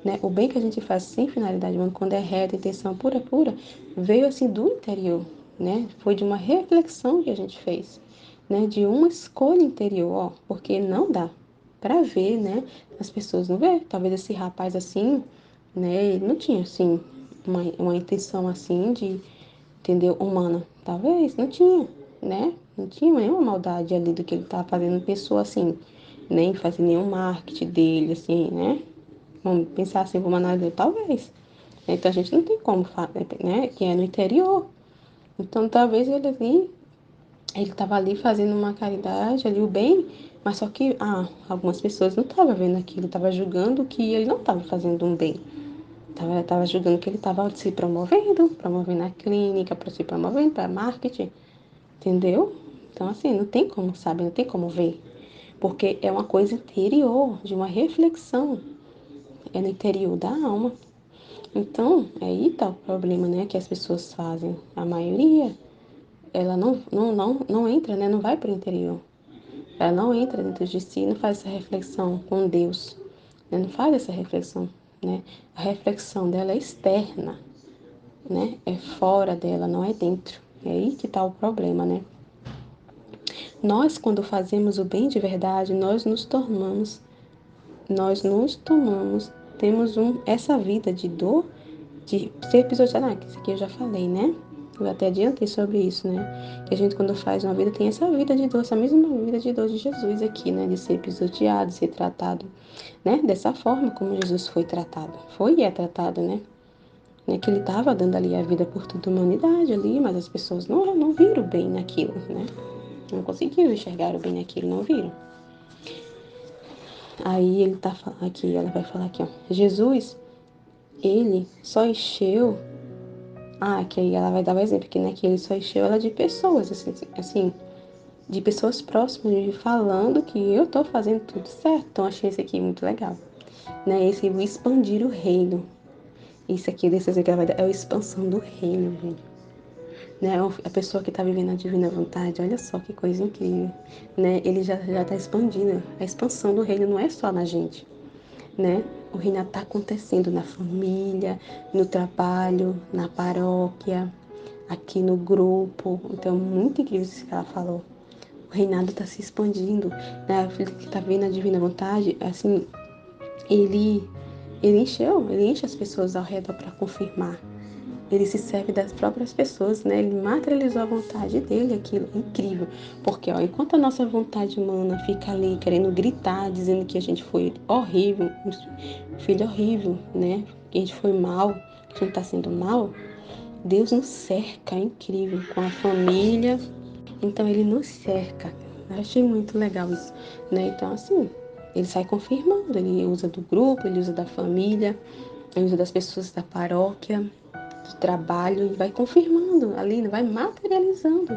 né? O bem que a gente faz sem finalidade humana, quando é reta, intenção pura, pura, veio assim do interior, né? Foi de uma reflexão que a gente fez, né? De uma escolha interior, ó, porque não dá para ver, né? As pessoas não vê. Talvez esse rapaz assim, né? Ele não tinha assim uma intenção assim de, entendeu? Humana. Talvez, não tinha, né? Não tinha nenhuma maldade ali do que ele estava fazendo, pessoa assim, nem fazer nenhum marketing dele, assim, né? Vamos pensar assim, vamos analisar, talvez. Então a gente não tem como, né? Que é no interior. Então talvez ele estava ali fazendo uma caridade, ali o bem, mas só que algumas pessoas não estavam vendo aquilo, estavam julgando que ele não estava fazendo um bem. Tava julgando que ele estava se promovendo a clínica, para se promovendo para marketing, entendeu? Então, assim, não tem como saber, não tem como ver. Porque é uma coisa interior, de uma reflexão. É no interior da alma. Então, aí tá o problema, né? Que as pessoas fazem. A maioria, ela não entra, né? Não vai para o interior. Ela não entra dentro de si, não faz essa reflexão com Deus. Né? Não faz essa reflexão, né? A reflexão dela é externa, né? É fora dela, não é dentro. É aí que tá o problema, né? Nós, quando fazemos o bem de verdade, nós nos tomamos, temos essa vida de dor, de ser pisoteado. Que isso aqui eu já falei, né? Eu até adiantei sobre isso, né? Que a gente, quando faz uma vida, tem essa vida de dor, essa mesma vida de dor de Jesus aqui, né? De ser pisoteado, de ser tratado, né? Dessa forma como Jesus foi tratado. Foi e é tratado, né? Que ele estava dando ali a vida por toda a humanidade ali, mas as pessoas não viram bem naquilo, né? Não conseguiram enxergar o bem naquilo, não viram. Aí ele tá falando aqui, ela vai falar aqui, ó. Jesus, ele só encheu. Que aí ela vai dar o exemplo, que, né, que ele só encheu ela de pessoas, assim, de pessoas próximas, de falando que eu tô fazendo tudo certo. Então achei esse aqui muito legal. Né? Esse expandir o reino. Isso aqui, desse exemplo que ela vai dar, é a expansão do reino, gente. Né? A pessoa que está vivendo a divina vontade, olha só que coisa incrível, né? Ele já está expandindo. A expansão do reino não é só na gente, né? O reino está acontecendo na família, no trabalho, na paróquia, aqui no grupo. Então, muito incrível isso que ela falou. O reinado está se expandindo, né? A filha que está vendo a divina vontade, assim, ele, ele enche as pessoas ao redor para confirmar. Ele se serve das próprias pessoas, né? Ele materializou a vontade dele, aquilo é incrível. Porque, ó, enquanto a nossa vontade humana fica ali querendo gritar, dizendo que a gente foi horrível, um filho horrível, né? Que a gente foi mal, que a gente tá sendo mal, Deus nos cerca, é incrível, com a família. Então, ele nos cerca. Eu achei muito legal isso, né? Então, assim, ele sai confirmando, ele usa do grupo, ele usa da família, ele usa das pessoas da paróquia, de trabalho, e vai confirmando ali, vai materializando.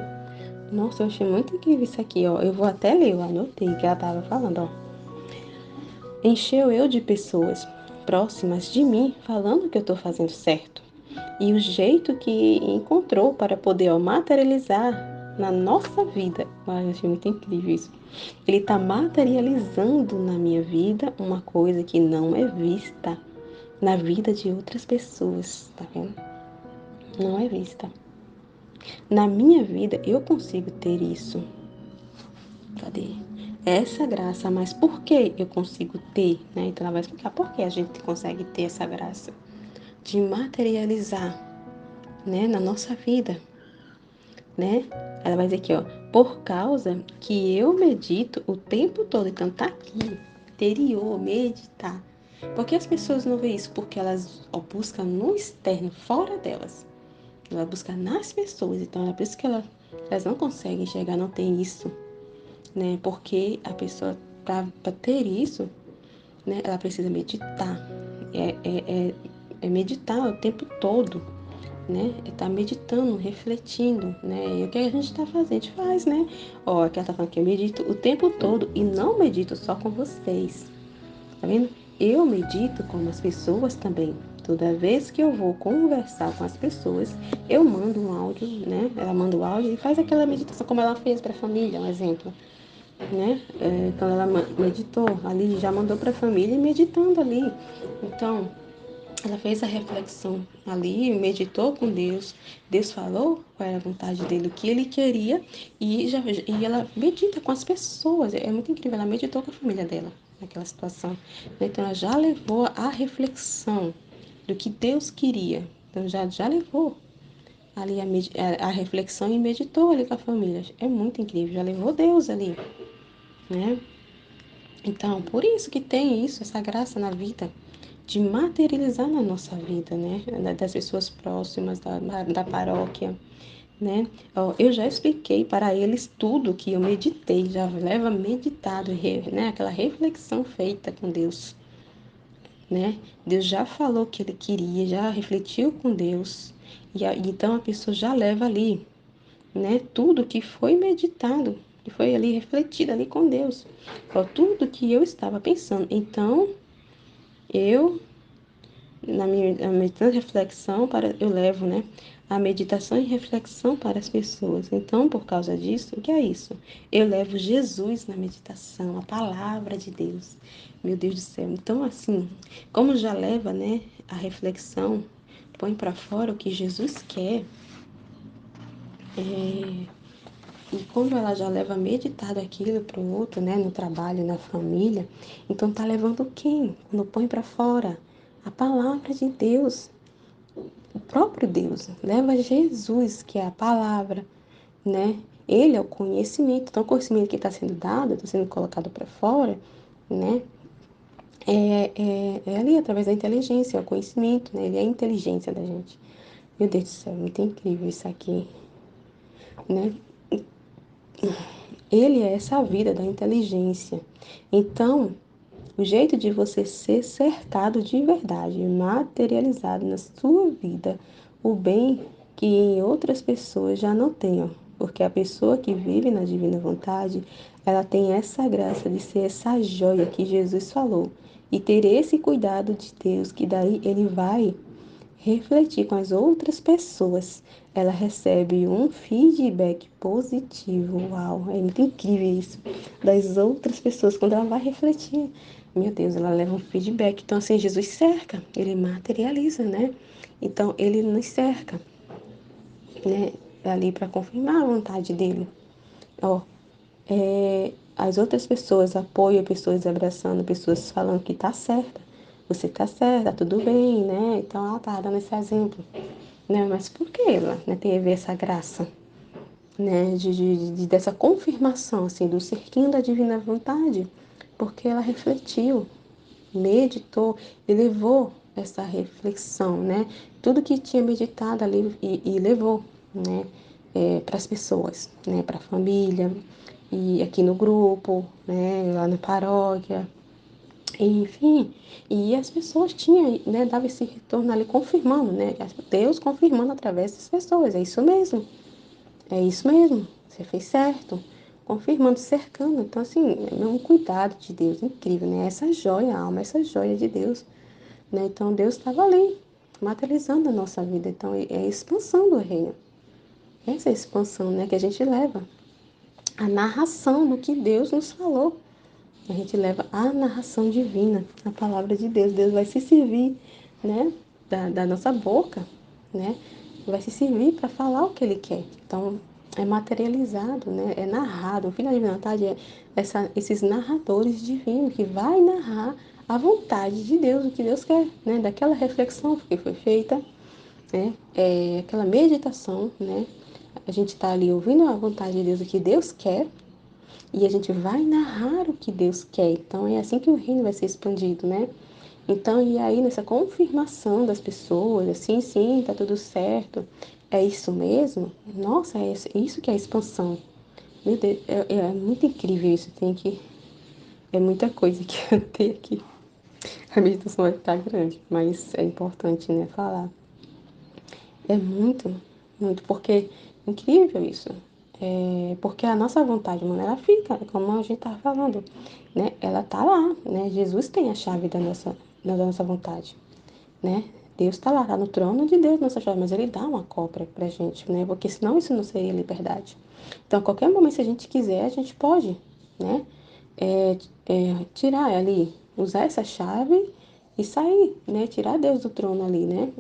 Nossa, eu achei muito incrível isso aqui, ó. Eu vou até ler, eu anotei que ela tava falando, ó. Encheu eu de pessoas próximas de mim falando que eu tô fazendo certo. E o jeito que encontrou para poder, ó, materializar na nossa vida. Eu achei muito incrível isso. Ele tá materializando na minha vida uma coisa que não é vista na vida de outras pessoas, tá vendo? Não é vista. Na minha vida, eu consigo ter isso. Cadê? Essa graça, mas por que eu consigo ter, né? Então ela vai explicar por que a gente consegue ter essa graça de materializar, né, na nossa vida, né? Ela vai dizer aqui, ó, por causa que eu medito o tempo todo. Então tá aqui, interior, meditar. Por que as pessoas não veem isso? Porque elas, ó, buscam no externo, fora delas. Ela busca nas pessoas. Então é por isso que elas não conseguem enxergar, não tem isso, né? Porque a pessoa, para ter isso, né? Ela precisa meditar. É meditar o tempo todo, né? Tá meditando, refletindo, né? E o que a gente está fazendo? A gente faz, né? Ó, aqui ela tá falando que eu medito o tempo todo e não medito só com vocês. Tá vendo? Eu medito com as pessoas também. Toda vez que eu vou conversar com as pessoas, eu mando um áudio, né? Ela manda o áudio e faz aquela meditação como ela fez para a família, um exemplo, né? Quando ela meditou ali, já mandou para a família meditando ali. Então, ela fez a reflexão ali, meditou com Deus. Deus falou qual era a vontade dele, o que ele queria, e ela medita com as pessoas. É muito incrível, ela meditou com a família dela naquela situação. Então, ela já levou a reflexão do que Deus queria. Então, já levou ali a reflexão e meditou ali com a família. É muito incrível, já levou Deus ali, né? Então, por isso que tem isso, essa graça na vida, de materializar na nossa vida, né? Das pessoas próximas, da paróquia, né? Eu já expliquei para eles tudo que eu meditei, já leva meditado, né? Aquela reflexão feita com Deus, né? Deus já falou o que ele queria, já refletiu com Deus, então a pessoa já leva ali, né? Tudo que foi meditado, que foi ali refletido ali com Deus, tudo que eu estava pensando. Então, eu na minha reflexão eu levo, né, a meditação e reflexão para as pessoas. Então, por causa disso, o que é isso? Eu levo Jesus na meditação, a palavra de Deus. Meu Deus do céu. Então, assim, como já leva, né, a reflexão, põe para fora o que Jesus quer, e como ela já leva meditado aquilo para o outro, né, no trabalho, na família, então tá levando quem? Quando põe para fora a palavra de Deus, o próprio Deus, leva Jesus, que é a palavra, né? Ele é o conhecimento. Então, o conhecimento que está sendo dado, está sendo colocado para fora, né? É ali através da inteligência, é o conhecimento, né? Ele é a inteligência da gente. Meu Deus do céu, muito incrível isso aqui, né? Ele é essa vida da inteligência. Então, o jeito de você ser cercado de verdade, materializado na sua vida, o bem que em outras pessoas já não tenham. Porque a pessoa que vive na divina vontade, ela tem essa graça de ser essa joia que Jesus falou. E ter esse cuidado de Deus, que daí ele vai refletir com as outras pessoas, ela recebe um feedback positivo. Uau, é muito incrível isso. Das outras pessoas, quando ela vai refletir, meu Deus, ela leva um feedback. Então, assim, Jesus cerca, ele materializa, né? Então, ele nos cerca, né? Ali para confirmar a vontade dele. Ó, as outras pessoas apoiam, pessoas abraçando, pessoas falando que tá certa. Você tá certa, tá tudo bem, né? Então, ela tá dando esse exemplo, né? Mas por que ela, né, teve essa graça, né, dessa confirmação, assim, do cerquinho da divina vontade? Porque ela refletiu, meditou e levou essa reflexão, né? Tudo que tinha meditado ali e levou, né, para as pessoas, né, para a família e aqui no grupo, né, lá na paróquia, enfim, e as pessoas tinham, né, dava esse retorno ali confirmando, né, Deus confirmando através das pessoas, é isso mesmo, você fez certo, confirmando, cercando, então assim, é um cuidado de Deus incrível, né, essa joia, a alma, essa joia de Deus, né, então Deus estava ali, materializando a nossa vida, então é a expansão do reino, essa é a expansão, né, que a gente leva, a narração do que Deus nos falou, a gente leva a narração divina, a palavra de Deus. Deus vai se servir, né, da nossa boca, né? Vai se servir para falar o que Ele quer. Então, é materializado, né? É narrado. O Filho da Divindade é esses narradores divinos que vai narrar a vontade de Deus, o que Deus quer, né? Daquela reflexão que foi feita, né? Aquela meditação, né? A gente está ali ouvindo a vontade de Deus, o que Deus quer, e a gente vai narrar o que Deus quer. Então é assim que o reino vai ser expandido, né? Então, e aí nessa confirmação das pessoas, assim, sim, tá tudo certo, é isso mesmo? Nossa, é isso que é expansão. Meu Deus, é muito incrível isso, é muita coisa que eu tenho aqui. A meditação vai ficar grande, mas é importante, né, falar. É muito, muito, porque é incrível isso. Porque a nossa vontade, mano, ela fica, como a gente tá falando, né? Ela tá lá, né? Jesus tem a chave da nossa vontade, né? Deus tá lá, tá no trono de Deus, nossa chave, mas ele dá uma cópia pra gente, né? Porque senão isso não seria liberdade. Então, a qualquer momento, se a gente quiser, a gente pode, né? Tirar ali, usar essa chave e sair, né? Tirar Deus do trono ali, né?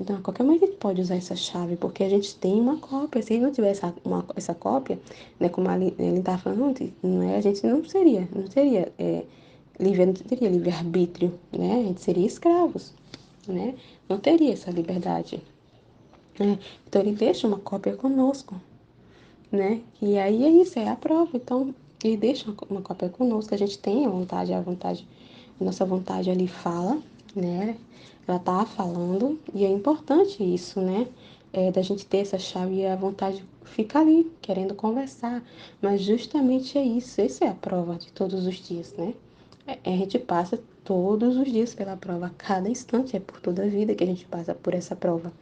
Então, a qualquer momento a gente pode usar essa chave, porque a gente tem uma cópia. Se não tivesse essa cópia, né, como ele estava falando antes, não é, a gente não seria livre, não teria livre-arbítrio, né? A gente seria escravos, né? Não teria essa liberdade, né? Então, ele deixa uma cópia conosco, né? E aí é isso, é a prova. Então, ele deixa uma cópia conosco, a gente tem a nossa vontade ali fala, né? Ela tá falando, e é importante isso, né? Da gente ter essa chave e a vontade fica ali, querendo conversar. Mas justamente é isso, essa é a prova de todos os dias, né? A gente passa todos os dias pela prova, a cada instante, é por toda a vida que a gente passa por essa prova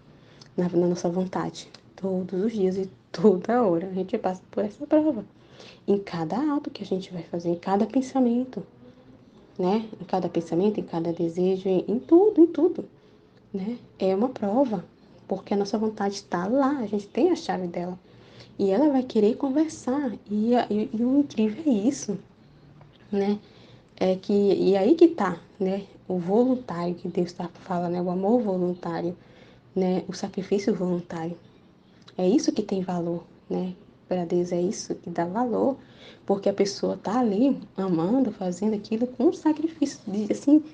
na nossa vontade. Todos os dias e toda hora a gente passa por essa prova. Em cada ato que a gente vai fazer, em cada pensamento, né? Em cada pensamento, em cada desejo, em tudo, em tudo, né? É uma prova, porque a nossa vontade está lá, a gente tem a chave dela. E ela vai querer conversar. E o incrível é isso, né? E aí que tá, né? O voluntário que Deus fala, né? O amor voluntário, né? O sacrifício voluntário. É isso que tem valor, né? Para Deus é isso que dá valor, porque a pessoa tá ali amando, fazendo aquilo com sacrifício, assim,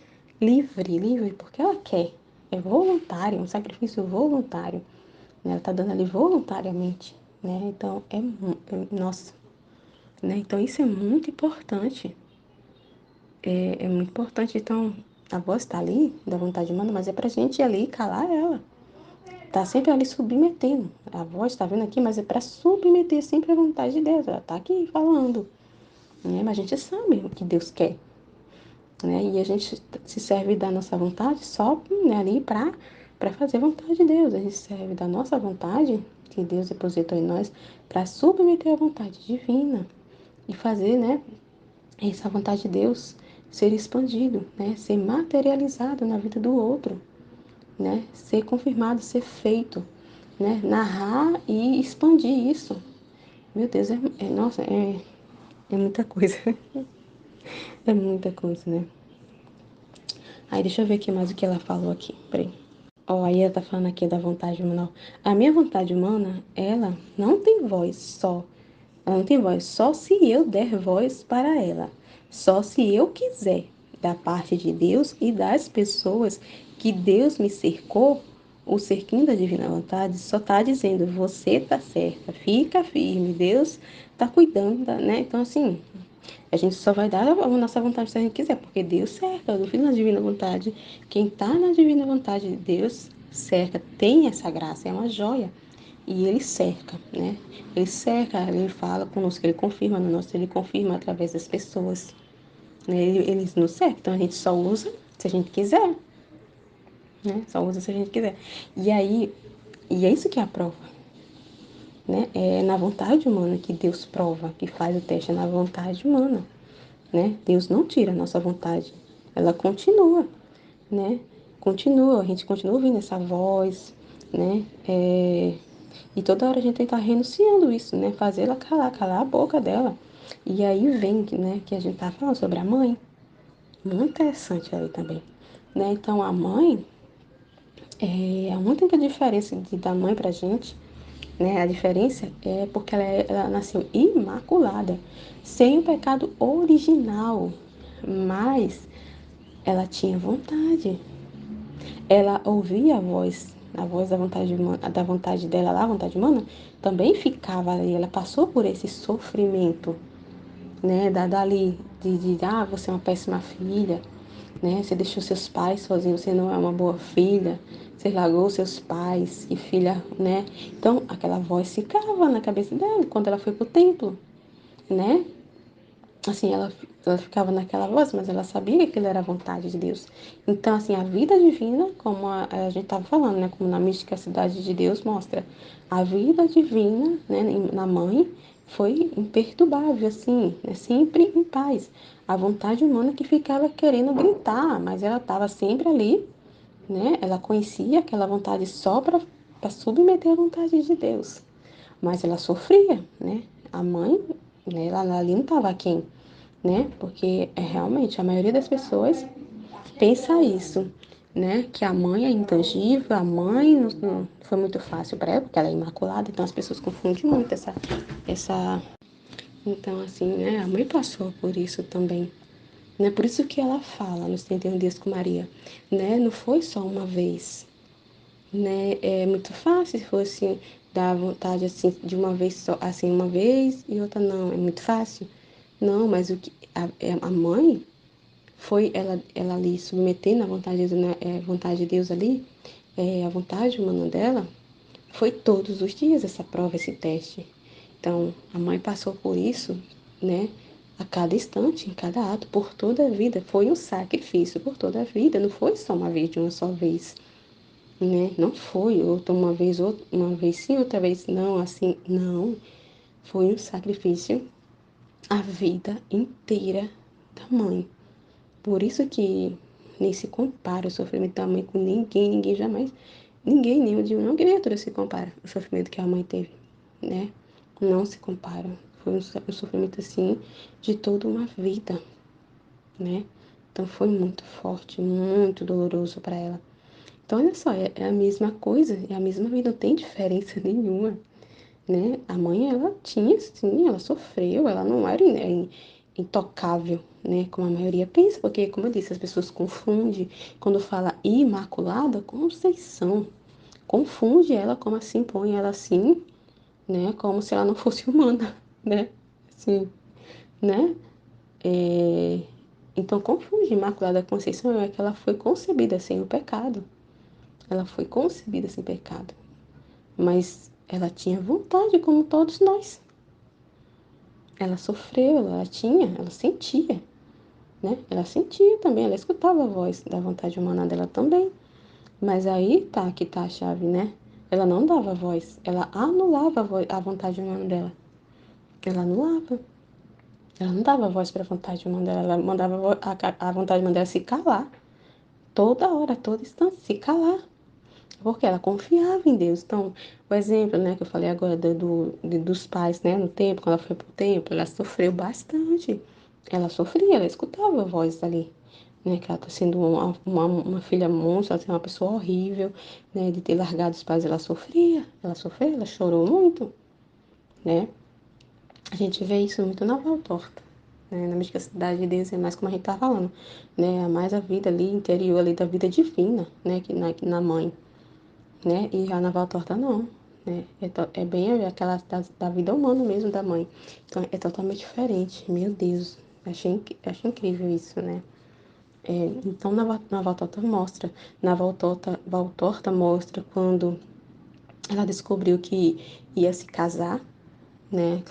livre, livre, porque ela quer. É voluntário, um sacrifício voluntário, né? Ela tá dando ali voluntariamente, né? Então, nossa, né? Então, isso é muito importante. É muito importante. Então, a voz tá ali, da vontade humana, mas é pra gente ir ali e calar ela. Tá sempre ali submetendo. A voz está vindo aqui, mas é para submeter sempre a vontade de Deus. Ela tá aqui falando, né? Mas a gente sabe o que Deus quer, né? E a gente se serve da nossa vontade só, né, ali para fazer a vontade de Deus. A gente serve da nossa vontade que Deus depositou em nós para submeter a vontade divina e fazer, né, essa vontade de Deus ser expandido, né, ser materializado na vida do outro, né? Ser confirmado, ser feito, né? Narrar e expandir isso. Meu Deus, nossa, é muita coisa. É muita coisa, né? Aí deixa eu ver aqui mais o que ela falou aqui. Peraí. Ó, aí ela tá falando aqui da vontade humana. A minha vontade humana, ela não tem voz só. Ela não tem voz só se eu der voz para ela. Só se eu quiser, da parte de Deus e das pessoas que Deus me cercou, o cerquinho da divina vontade só tá dizendo, você tá certa, fica firme, Deus tá cuidando, né? Então, assim, a gente só vai dar a nossa vontade se a gente quiser, porque Deus cerca, do filho na divina vontade. Quem tá na divina vontade de Deus cerca, tem essa graça, é uma joia. E ele cerca, né? Ele cerca, ele fala conosco, ele confirma no nosso, ele confirma através das pessoas. Né? Ele nos cerca, então a gente só usa se a gente quiser, né? Só usa se a gente quiser. E aí, e é isso que é a prova, né? É na vontade humana que Deus prova, que faz o teste, é na vontade humana, né? Deus não tira a nossa vontade, ela continua, né? Continua, a gente continua ouvindo essa voz, né? E toda hora a gente tem que estar renunciando isso, né? Fazer ela calar, calar a boca dela. E aí vem, né, que a gente tá falando sobre a mãe. Muito interessante aí também, né? Então a mãe, a única diferença da mãe pra gente, né? A diferença é porque ela nasceu imaculada, sem o pecado original, mas ela tinha vontade. Ela ouvia a voz da vontade dela lá, a vontade humana, também ficava ali. Ela passou por esse sofrimento, né? Dali, você é uma péssima filha, né? Você deixou seus pais sozinhos, você não é uma boa filha, você largou seus pais, que filha, né? Então, aquela voz ficava na cabeça dela quando ela foi pro templo, né? Assim, ela Ela ficava naquela voz, mas ela sabia que aquilo era a vontade de Deus. Então, assim, a vida divina, como a gente estava falando, né? Como na mística Cidade de Deus mostra, a vida divina, né, na mãe foi imperturbável, assim, né, sempre em paz. A vontade humana que ficava querendo gritar, mas ela estava sempre ali, né? Ela conhecia aquela vontade só para submeter à vontade de Deus. Mas ela sofria, né? A mãe, né, ela ali não estava quem, né? Porque realmente a maioria das pessoas pensa isso, né? Que a mãe é intangível, a mãe não foi muito fácil para ela, porque ela é imaculada, então as pessoas confundem muito essa. Então, assim, né? A mãe passou por isso também. Né? Por isso que ela fala nos 31 dias com Maria, né? Não foi só uma vez, né? É muito fácil se fosse dar vontade assim de uma vez só, assim uma vez e outra não, é muito fácil. Não, mas o que a mãe foi ela ali submetendo a vontade de Deus, né, vontade de Deus ali, a vontade humana dela, foi todos os dias essa prova, esse teste. Então, a mãe passou por isso, né? A cada instante, em cada ato, por toda a vida. Foi um sacrifício por toda a vida, não foi só uma vez, de uma só vez, né? Não foi outra, uma vez sim, outra vez não, assim, não. Foi um sacrifício a vida inteira da mãe. Por isso que nem se compara o sofrimento da mãe com ninguém, ninguém jamais, ninguém, nenhuma criatura se compara o sofrimento que a mãe teve, né? Não se compara. Foi um sofrimento assim de toda uma vida, né? Então foi muito forte, muito doloroso para ela. Então olha só, é a mesma coisa, é a mesma vida, não tem diferença nenhuma, né? A mãe, ela tinha, sim, ela sofreu, ela não era intocável, né? Como a maioria pensa, porque, como eu disse, as pessoas confundem, quando fala Imaculada Conceição, confunde ela como assim, põe ela assim, né? Como se ela não fosse humana, né? Assim, né? É... Então, confunde Imaculada Conceição é que ela foi concebida sem o pecado. Ela foi concebida sem pecado. Mas ela tinha vontade, como todos nós. Ela sofreu, ela sentia, né? Ela sentia também, ela escutava a voz da vontade humana dela também. Mas aí tá, que tá a chave, né? Ela não dava voz, ela anulava a vontade humana dela. Ela anulava. Ela não dava voz para a vontade humana dela, ela mandava a vontade humana dela se calar. Toda hora, toda instante, se calar. Porque ela confiava em Deus. Então, o exemplo, né, que eu falei agora dos pais, né, no templo, quando ela foi pro templo, ela sofreu bastante. Ela sofria, ela escutava a voz ali, né, que ela tá sendo uma filha monstro, ela é uma pessoa horrível, né, de ter largado os pais, ela sofreu, ela chorou muito, né. A gente vê isso muito na Valtorta, né, na mística Cidade de Deus, é mais como a gente tá falando, né, é mais a vida ali, interior ali da vida divina, né, que na mãe, né? E já na Valtorta não, né? É bem aquela da vida humana mesmo da mãe. Então é totalmente diferente. Meu Deus, achei incrível isso, né? Então na Valtorta mostra, Valtorta mostra quando ela descobriu que ia se casar, né?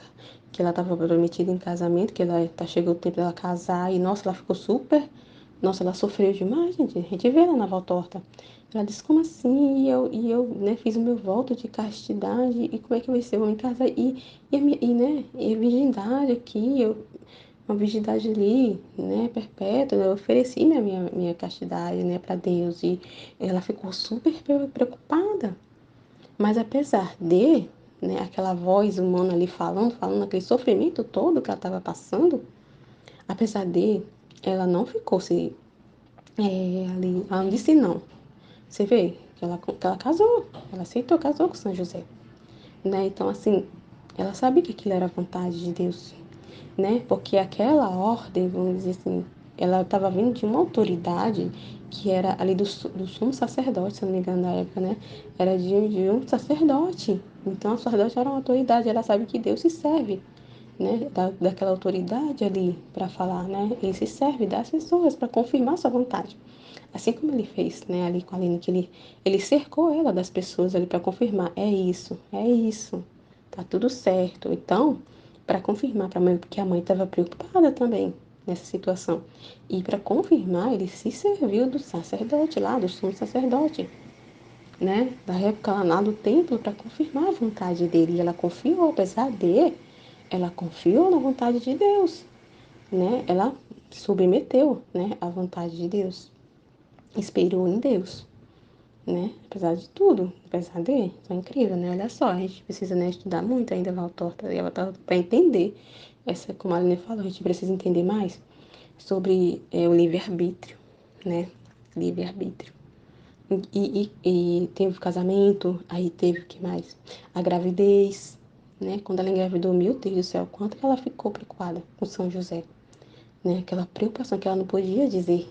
Que ela estava prometida em casamento, que ela chegou o tempo dela casar e nossa, ela ficou super, nossa, ela sofreu demais, gente. A gente vê ela na Valtorta. Ela disse, como assim? E eu, né, fiz o meu voto de castidade, e como é que vai ser? Eu vou me casar, né, e a virgindade aqui, uma virgindade ali, né, perpétua, né, eu ofereci minha castidade, né, para Deus, e ela ficou super preocupada. Mas apesar de, né, aquela voz humana ali falando aquele sofrimento todo que ela estava passando, apesar de, ela não ficou se ali, ela não disse não. Você vê que ela casou, ela aceitou, casou com São José, né? Então, assim, ela sabia que aquilo era a vontade de Deus, né? Porque aquela ordem, vamos dizer assim, ela estava vindo de uma autoridade que era ali do sumo sacerdote, se não me engano, na época, né? Era de um sacerdote. Então, o sacerdote era uma autoridade, ela sabe que Deus se serve, né? Daquela autoridade ali para falar, né? Ele se serve das pessoas para confirmar sua vontade. Assim como ele fez, né, ali com a Aline, que ele cercou ela das pessoas ali para confirmar, é isso, tá tudo certo. Então, para confirmar para a mãe, porque a mãe estava preocupada também, nessa situação. E para confirmar, ele se serviu do sacerdote lá, do sumo sacerdote, né? Da época lá do templo, para confirmar a vontade dele. E ela confiou, apesar de, ela confiou na vontade de Deus, né? Ela submeteu, né, à vontade de Deus. Esperou em Deus, né? Apesar de tudo, apesar de, é incrível, né? Olha só, a gente precisa, né, estudar muito ainda Valtorta e ela tá para entender essa, como a Aline falou, a gente precisa entender mais sobre o livre-arbítrio, né? Livre-arbítrio. E teve o casamento, aí teve o que mais? A gravidez, né? Quando ela engravidou, meu Deus do céu, quanto que ela ficou preocupada com São José, né? Aquela preocupação que ela não podia dizer.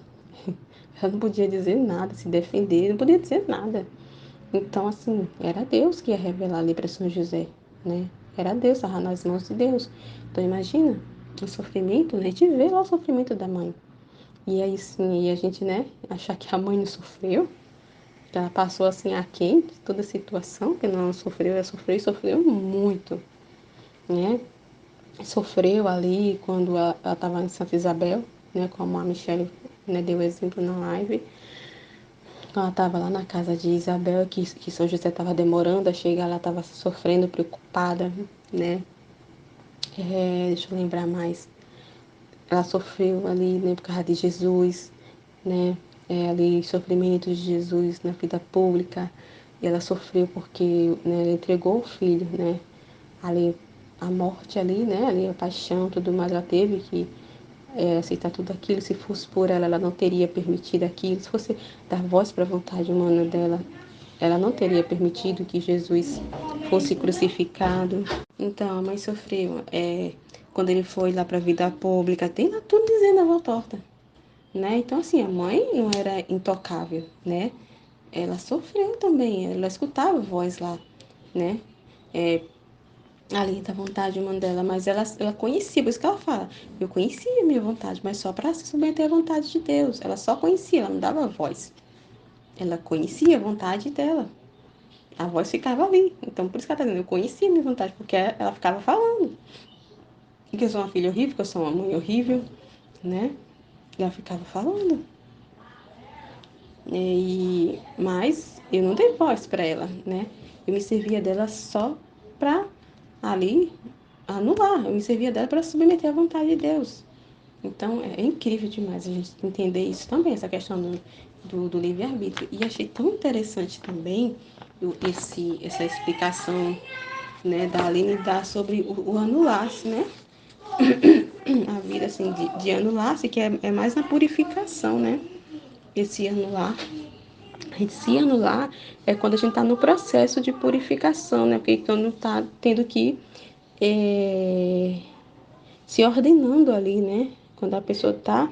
Ela não podia dizer nada, se defender, não podia dizer nada. Então, assim, era Deus que ia revelar ali para São José, né? Era Deus, estava nas mãos de Deus. Então, imagina o sofrimento, né? A gente vê lá o sofrimento da mãe. E aí, sim, e a gente, né, achar que a mãe não sofreu, que ela passou, assim, aquém de toda a situação, que não sofreu, ela sofreu e sofreu muito, né? Sofreu ali quando ela estava em Santa Isabel, né, como a Michelle, né, deu exemplo na live. Ela estava lá na casa de Isabel, que São José estava demorando a chegar, ela estava sofrendo, preocupada, né? Deixa eu lembrar mais. Ela sofreu ali, né, por causa de Jesus, né? Ali, sofrimentos de Jesus na vida pública. E ela sofreu porque, né, ela entregou o filho, né? Ali, a morte ali, né? Ali, a paixão, tudo mais, ela teve que aceitar tudo aquilo. Se fosse por ela, ela não teria permitido aquilo. Se fosse dar voz para a vontade humana dela, ela não teria permitido que Jesus fosse crucificado. Então, a mãe sofreu. Quando ele foi lá para a vida pública, tem lá tudo dizendo a voz torta, né? Então, assim, a mãe não era intocável, né? Ela sofreu também, ela escutava a voz lá, né? É, ali da vontade humana dela, mas ela conhecia, por isso que ela fala, eu conhecia a minha vontade, mas só para se submeter à vontade de Deus. Ela só conhecia, ela não dava voz. Ela conhecia a vontade dela. A voz ficava ali. Então, por isso que ela tá dizendo, eu conhecia a minha vontade, porque ela ficava falando. Que eu sou uma filha horrível, que eu sou uma mãe horrível, né? E ela ficava falando. Mas eu não dei voz para ela, né? Eu me servia dela só para ali anular. Eu me servia dela para submeter à vontade de Deus. Então é incrível demais a gente entender isso também, essa questão do livre-arbítrio. E achei tão interessante também essa explicação, né, da Aline dar sobre o anular-se, né? A vida assim, de anular-se, que é mais na purificação, né? Esse anular. A gente se anular é quando a gente está no processo de purificação, né? Porque quando está tendo que se ordenando ali, né? Quando a pessoa está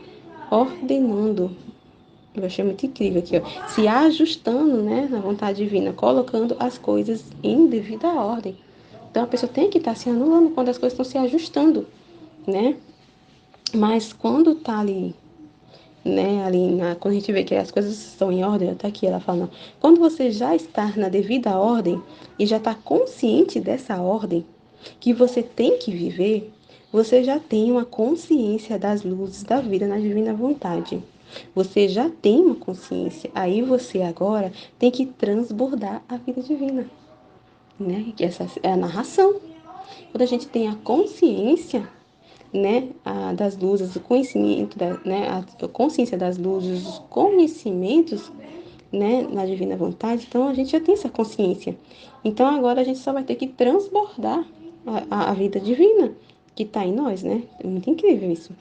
ordenando. Eu achei muito incrível aqui, ó. Se ajustando, né? Na vontade divina, colocando as coisas em devida ordem. Então a pessoa tem que estar se anulando quando as coisas estão se ajustando, né? Mas quando está ali, né, quando a gente vê que as coisas estão em ordem, até aqui ela fala, não, quando você já está na devida ordem e já está consciente dessa ordem que você tem que viver, você já tem uma consciência das luzes da vida na divina vontade. Você já tem uma consciência. Aí você agora tem que transbordar a vida divina, né? Que essa é a narração. Quando a gente tem a consciência, né, das luzes, o conhecimento, né, a consciência das luzes, os conhecimentos, né, na divina vontade, então a gente já tem essa consciência. Então agora a gente só vai ter que transbordar a vida divina que está em nós, né? É muito incrível isso.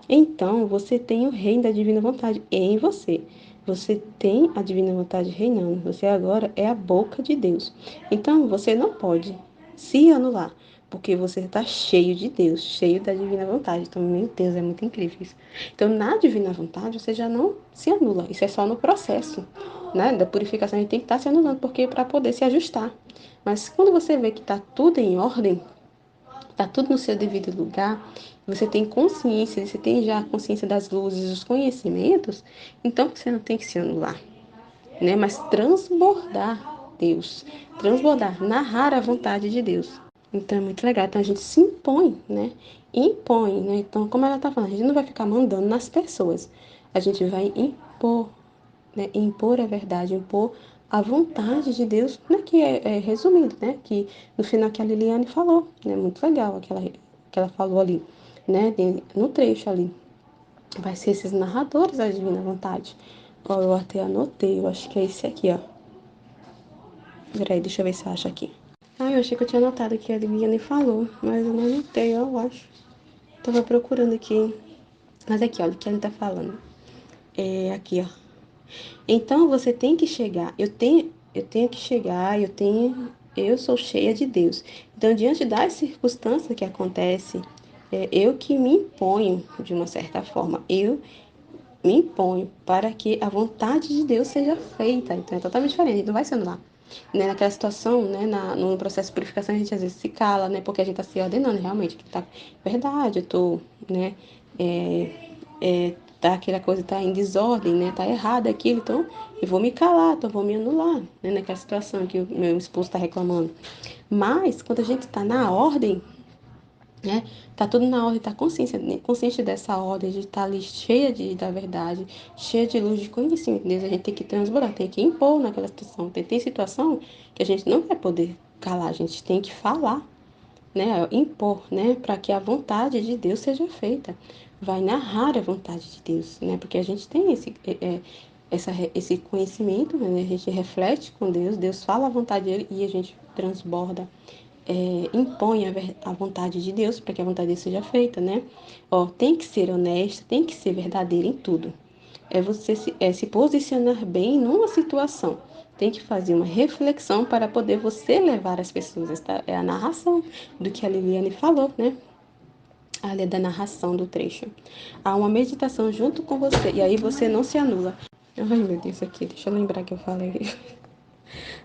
Então você tem o reino da divina vontade em você. Você tem a divina vontade reinando. Você agora é a boca de Deus. Então você não pode se anular, porque você está cheio de Deus, cheio da divina vontade. Então, meu Deus, é muito incrível isso. Então, na divina vontade, você já não se anula. Isso é só no processo, né? Da purificação, a gente tem que estar se anulando, porque para poder se ajustar. Mas quando você vê que está tudo em ordem, está tudo no seu devido lugar, você tem consciência, você tem já a consciência das luzes, dos conhecimentos, então você não tem que se anular, né? Mas transbordar Deus, transbordar, narrar a vontade de Deus. Então é muito legal. Então a gente se impõe, né? Impõe, né? Então, como ela tá falando, a gente não vai ficar mandando nas pessoas. A gente vai impor, né? Impor a verdade, impor a vontade de Deus, né? Que é resumido, né? Que no final que a Liliane falou, né? Muito legal que ela falou ali, né? No trecho ali. Vai ser esses narradores da divina vontade. Ó, eu até anotei, eu acho que é esse aqui, ó. Peraí, deixa eu ver se eu acho aqui. Ah, eu achei que eu tinha anotado que a Liliane falou, mas eu não anotei, eu acho. Tava procurando aqui. Mas aqui, olha o que ele tá falando. É aqui, ó. Então você tem que chegar. Eu tenho que chegar, eu sou cheia de Deus. Então, diante das circunstâncias que acontecem, eu que me imponho de uma certa forma. Eu me imponho para que a vontade de Deus seja feita. Então é totalmente diferente, não vai sendo lá. Né, naquela situação, né, no processo de purificação, a gente às vezes se cala, né, porque a gente está se ordenando realmente, que tá verdade, eu tô, né, tá aquela coisa tá em desordem, né, tá errado aquilo, então eu vou me calar, então eu vou me anular, né, naquela situação que o meu esposo está reclamando. Mas quando a gente está na ordem, né? Tá tudo na ordem, tá consciente dessa ordem, de estar ali cheia da verdade, cheia de luz, de conhecimento de Deus. A gente tem que transbordar, tem que impor naquela situação. Tem situação que a gente não vai poder calar, a gente tem que falar, né? Impor, né? Para que a vontade de Deus seja feita. Vai narrar a vontade de Deus, né? Porque a gente tem esse conhecimento, né? A gente reflete com Deus, Deus fala a vontade dele e a gente transborda, impõe a vontade de Deus para que a vontade dele seja feita, né? Ó, tem que ser honesta, tem que ser verdadeira em tudo. É você se posicionar bem numa situação. Tem que fazer uma reflexão para poder você levar as pessoas. Esta é a narração do que a Liliane falou, né? Ali é da narração do trecho. Há uma meditação junto com você, e aí você não se anula. Ai, meu Deus, aqui, deixa eu lembrar que eu falei.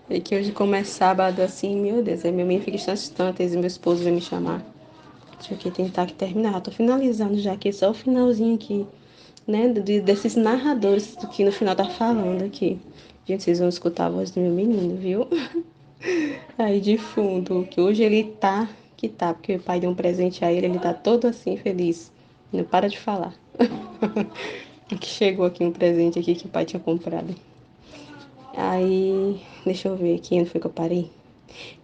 E que hoje começa sábado assim, meu Deus, aí minha mãe fica instante, e meu esposo vai me chamar. Deixa eu aqui tentar que terminar. Tô finalizando já aqui, só o finalzinho aqui, né? Desses narradores do que no final tá falando aqui. Gente, vocês vão escutar a voz do meu menino, viu? Aí de fundo, que hoje ele tá, que tá, porque o pai deu um presente a ele, ele tá todo assim feliz. Não para de falar. Que chegou aqui um presente aqui que o pai tinha comprado. Aí, deixa eu ver aqui onde foi que eu parei.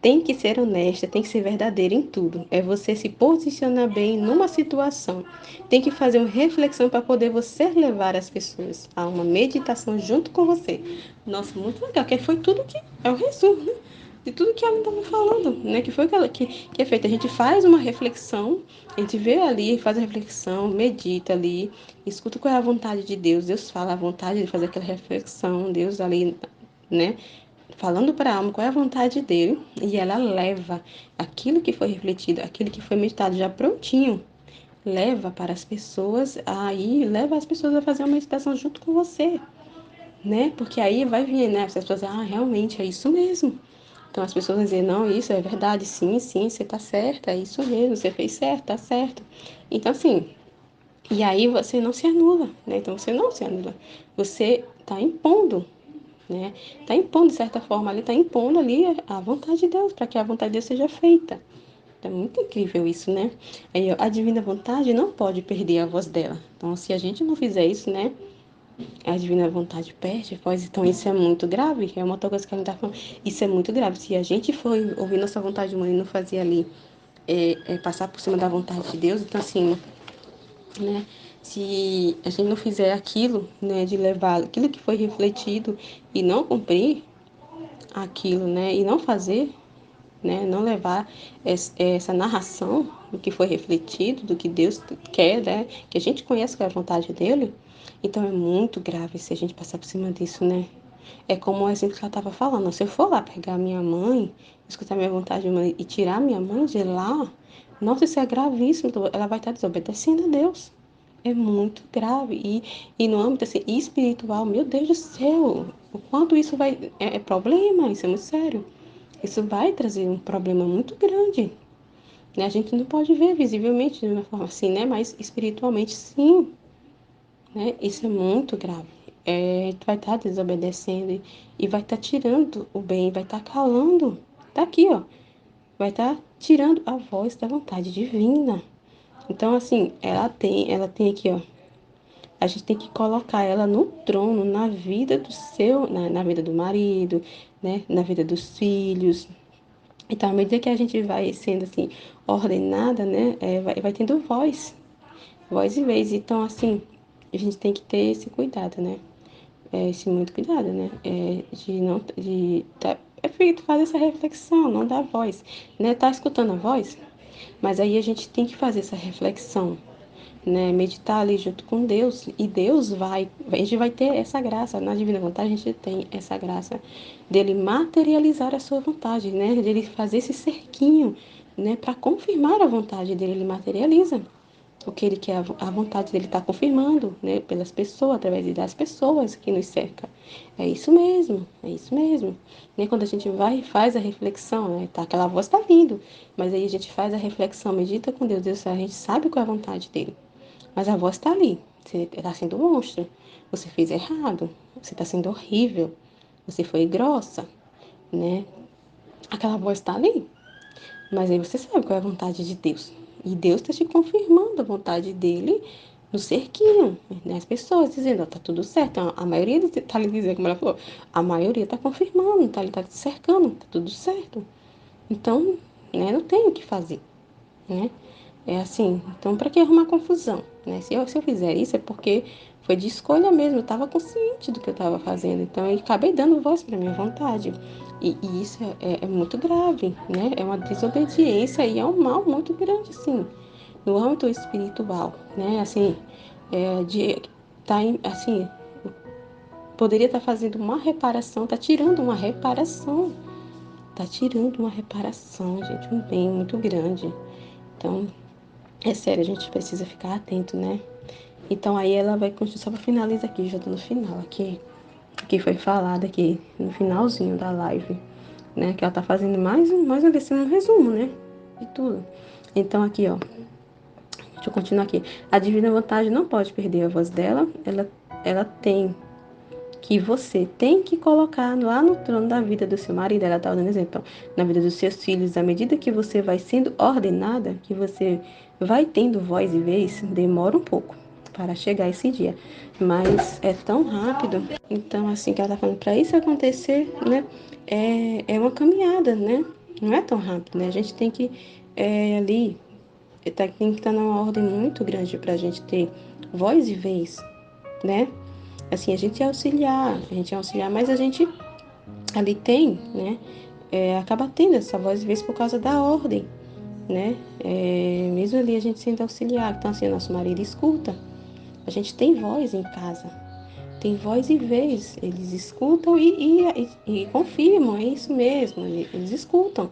Tem que ser honesta, tem que ser verdadeira em tudo. É você se posicionar bem numa situação. Tem que fazer uma reflexão para poder você levar as pessoas a uma meditação junto com você. Nossa, muito legal, que foi tudo que é o resumo, né? De tudo que ela estava falando, né? Que foi que é feito. A gente faz uma reflexão, a gente vê ali, faz a reflexão, medita ali, escuta qual é a vontade de Deus. Deus fala a vontade de fazer aquela reflexão, Deus ali, né? Falando para a alma qual é a vontade dele, e ela leva aquilo que foi refletido, aquilo que foi meditado já prontinho, leva para as pessoas, aí leva as pessoas a fazer uma meditação junto com você, né? Porque aí vai vir, né? As pessoas, realmente é isso mesmo. Então as pessoas vão dizer, não, isso é verdade, sim, sim, você tá certa, é isso mesmo, você fez certo, tá certo. Então, assim, e aí você não se anula, né? Então você não se anula. Você está impondo, né? Está impondo, de certa forma, ali, está impondo ali a vontade de Deus, para que a vontade de Deus seja feita. Então, é muito incrível isso, né? Aí, a divina vontade não pode perder a voz dela. Então, se a gente não fizer isso, né? A divina vontade perde, pois então isso é muito grave. É uma outra coisa que a gente está falando. Isso é muito grave. Se a gente for ouvir nossa vontade humana e não fazer ali, passar por cima da vontade de Deus, então assim, né? Se a gente não fizer aquilo, né, de levar aquilo que foi refletido e não cumprir aquilo, né, e não fazer, né, não levar essa narração do que foi refletido, do que Deus quer, né, que a gente conhece que é a vontade dele, então é muito grave se a gente passar por cima disso, né? É como o exemplo que ela estava falando, se eu for lá pegar minha mãe, escutar minha vontade de mãe e tirar minha mãe de lá, nossa, isso é gravíssimo, ela vai estar desobedecendo a Deus. É muito grave. E no âmbito assim, espiritual, meu Deus do céu, o quanto isso vai. É problema, isso é muito sério. Isso vai trazer um problema muito grande. Né? A gente não pode ver visivelmente de uma forma assim, né? Mas espiritualmente, sim. Né? Isso é muito grave. Tu vai estar desobedecendo e vai estar tirando o bem, vai estar calando. Tá aqui, ó. vai estar tirando a voz da vontade divina. Então, assim, ela tem aqui, ó. A gente tem que colocar ela no trono, na vida do na vida do marido, né? Na vida dos filhos. Então, à medida que a gente vai sendo assim, ordenada, né? Vai tendo voz e vez. Então, assim, a gente tem que ter esse cuidado, né? Esse muito cuidado, né? De não, de, tá, feito fazer essa reflexão, não dar voz, né? Tá escutando a voz, mas aí a gente tem que fazer essa reflexão, né? Meditar ali junto com Deus, e Deus a gente vai ter essa graça, na divina vontade a gente tem essa graça dele materializar a sua vontade, né? Dele fazer esse cerquinho, né? Para confirmar a vontade dele, ele materializa o que ele quer, a vontade dele está confirmando, né, pelas pessoas, através das pessoas que nos cercam. É isso mesmo, é isso mesmo. Né, quando a gente vai e faz a reflexão, né, tá, aquela voz está vindo, mas aí a gente faz a reflexão, medita com Deus, a gente sabe qual é a vontade dele. Mas a voz está ali, você está sendo um monstro, você fez errado, você está sendo horrível, você foi grossa, né? Aquela voz está ali, mas aí você sabe qual é a vontade de Deus. E Deus está te confirmando a vontade dele no cerquinho, né? As pessoas dizendo, ó, tá tudo certo. Então, a maioria está lhe dizendo, como ela falou, a maioria está confirmando, tá, ele está te cercando, tá tudo certo. Então, né, não tem o que fazer, né? É assim, então para que arrumar confusão, né? Se eu fizer isso é porque foi de escolha mesmo, eu estava consciente do que eu estava fazendo, então eu acabei dando voz para minha vontade. E isso é muito grave, né? É uma desobediência e é um mal muito grande, assim, no âmbito espiritual, né? Assim, assim, poderia estar fazendo uma reparação, tá tirando uma reparação, gente, um bem muito grande. Então, é sério, a gente precisa ficar atento, né? Então aí ela vai continuar, só para finalizar aqui, já tô no final aqui, que foi falado aqui no finalzinho da live, né? Que ela tá fazendo mais uma vez, um resumo, né? De tudo. Então aqui, ó, deixa eu continuar aqui. A divina vontade não pode perder a voz dela, ela tem você tem que colocar lá no trono da vida do seu marido, ela está dando exemplo, então, na vida dos seus filhos, à medida que você vai sendo ordenada, que você vai tendo voz e vez, demora um pouco para chegar esse dia, mas é tão rápido, então assim que ela está falando, para isso acontecer, né, é uma caminhada, né, não é tão rápido, né, a gente tem que ali, tem que estar numa ordem muito grande para a gente ter voz e vez, né, assim, a gente é auxiliar, mas a gente ali tem, né, acaba tendo essa voz, às vezes, por causa da ordem, né, mesmo ali a gente sendo auxiliar, então assim, nosso marido escuta, a gente tem voz em casa, tem voz e vez, eles escutam e confirmam, é isso mesmo, eles escutam,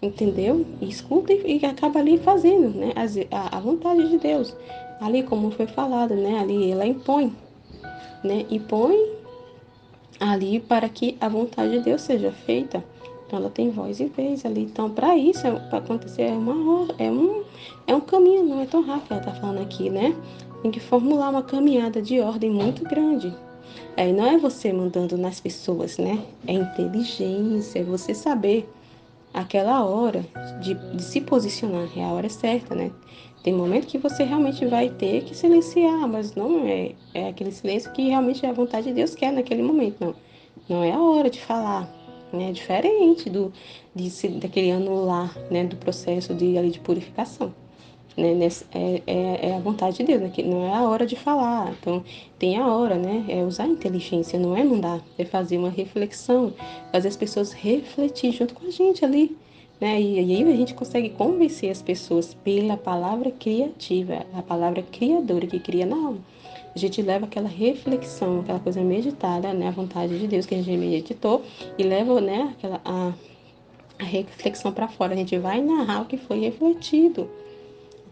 entendeu? E escuta e acaba ali fazendo, né, a vontade de Deus, ali como foi falado, né, ali ela impõe, né, e põe ali para que a vontade de Deus seja feita. Então ela tem voz e vez ali. Então, para isso, para acontecer, é um caminho, não é tão rápido, ela está falando aqui, né? Tem que formular uma caminhada de ordem muito grande. Não é você mandando nas pessoas, né? É inteligência, é você saber aquela hora de se posicionar, é a hora certa, né? Tem momento que você realmente vai ter que silenciar, mas não é aquele silêncio que realmente é a vontade de Deus quer naquele momento, não. Não é a hora de falar, né? É diferente daquele anular, né? Do processo de purificação. Né? É a vontade de Deus, né? Que não é a hora de falar. Então, tem a hora, né? É usar a inteligência, não é mandar, é fazer uma reflexão, fazer as pessoas refletir junto com a gente ali, né? E aí a gente consegue convencer as pessoas pela palavra criativa, a palavra criadora que cria na alma. A gente leva aquela reflexão, aquela coisa meditada, né? A vontade de Deus que a gente meditou e leva, né? A reflexão para fora. A gente vai narrar o que foi refletido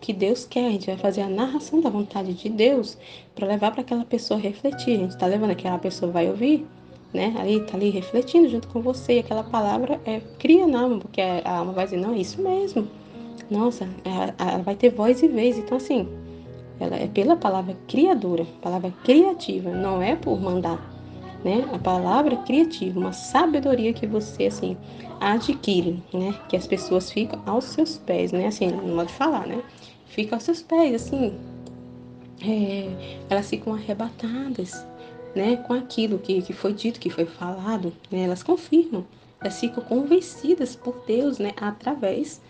que Deus quer, a gente vai fazer a narração da vontade de Deus para levar para aquela pessoa refletir. A gente está levando aquela pessoa vai ouvir, né? Ali tá ali refletindo junto com você e aquela palavra cria na alma, porque a alma vai dizer, não, é isso mesmo. Nossa, ela vai ter voz e vez. Então assim, ela é pela palavra criadora, palavra criativa, não é por mandar. né? A palavra criativa, uma sabedoria que você, assim, adquire, né? Que as pessoas ficam aos seus pés, né? Assim, no modo de falar, né? Ficam aos seus pés, assim, elas ficam arrebatadas, né? Com aquilo que foi dito, que foi falado, né? Elas confirmam, elas ficam convencidas por Deus, né? Através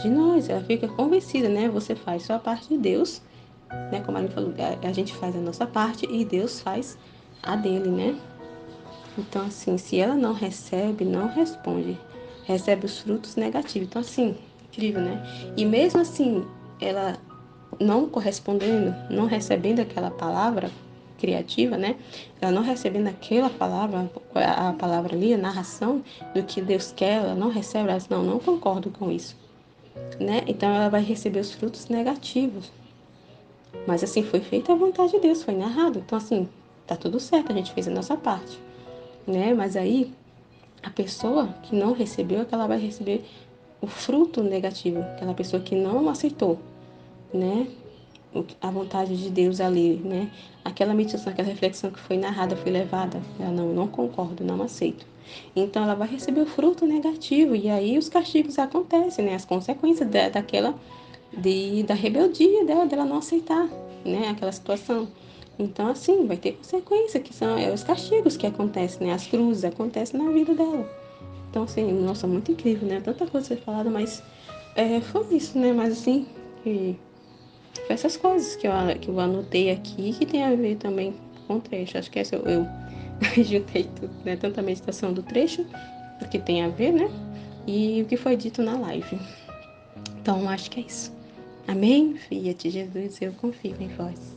de nós, ela fica convencida, né? Você faz sua parte de Deus, né? Como a gente falou, a gente faz a nossa parte e Deus faz a dele, né? Então, assim, se ela não recebe, não responde, recebe os frutos negativos. Então, assim, incrível, né? E mesmo assim, ela não correspondendo, não recebendo aquela palavra criativa, né? Ela não recebendo aquela palavra, a palavra ali, a narração do que Deus quer, ela não recebe, ela diz, não concordo com isso, né? Então ela vai receber os frutos negativos. Mas assim, foi feita a vontade de Deus, foi narrado. Então assim, tá tudo certo, a gente fez a nossa parte, né? Mas aí a pessoa que não recebeu, é que ela vai receber o fruto negativo, aquela pessoa que não aceitou, né? A vontade de Deus ali, né? Aquela meditação, aquela reflexão que foi narrada, foi levada. Ela não concordo, não aceito. Então ela vai receber o fruto negativo e aí os castigos acontecem, né? As consequências da rebeldia dela não aceitar, né? Aquela situação. Então assim, vai ter consequência que são os castigos que acontecem, né? As cruzes acontecem na vida dela. Então assim, nossa, muito incrível, né? Tanta coisa a ser falada, mas foi isso, né? Mas assim, essas coisas que eu anotei aqui que tem a ver também com o trecho. Acho que essa eu juntei tudo, né? Tanto a meditação do trecho, porque tem a ver, né? E o que foi dito na live. Então, acho que é isso. Amém? Fiat Jesus, eu confio em vós.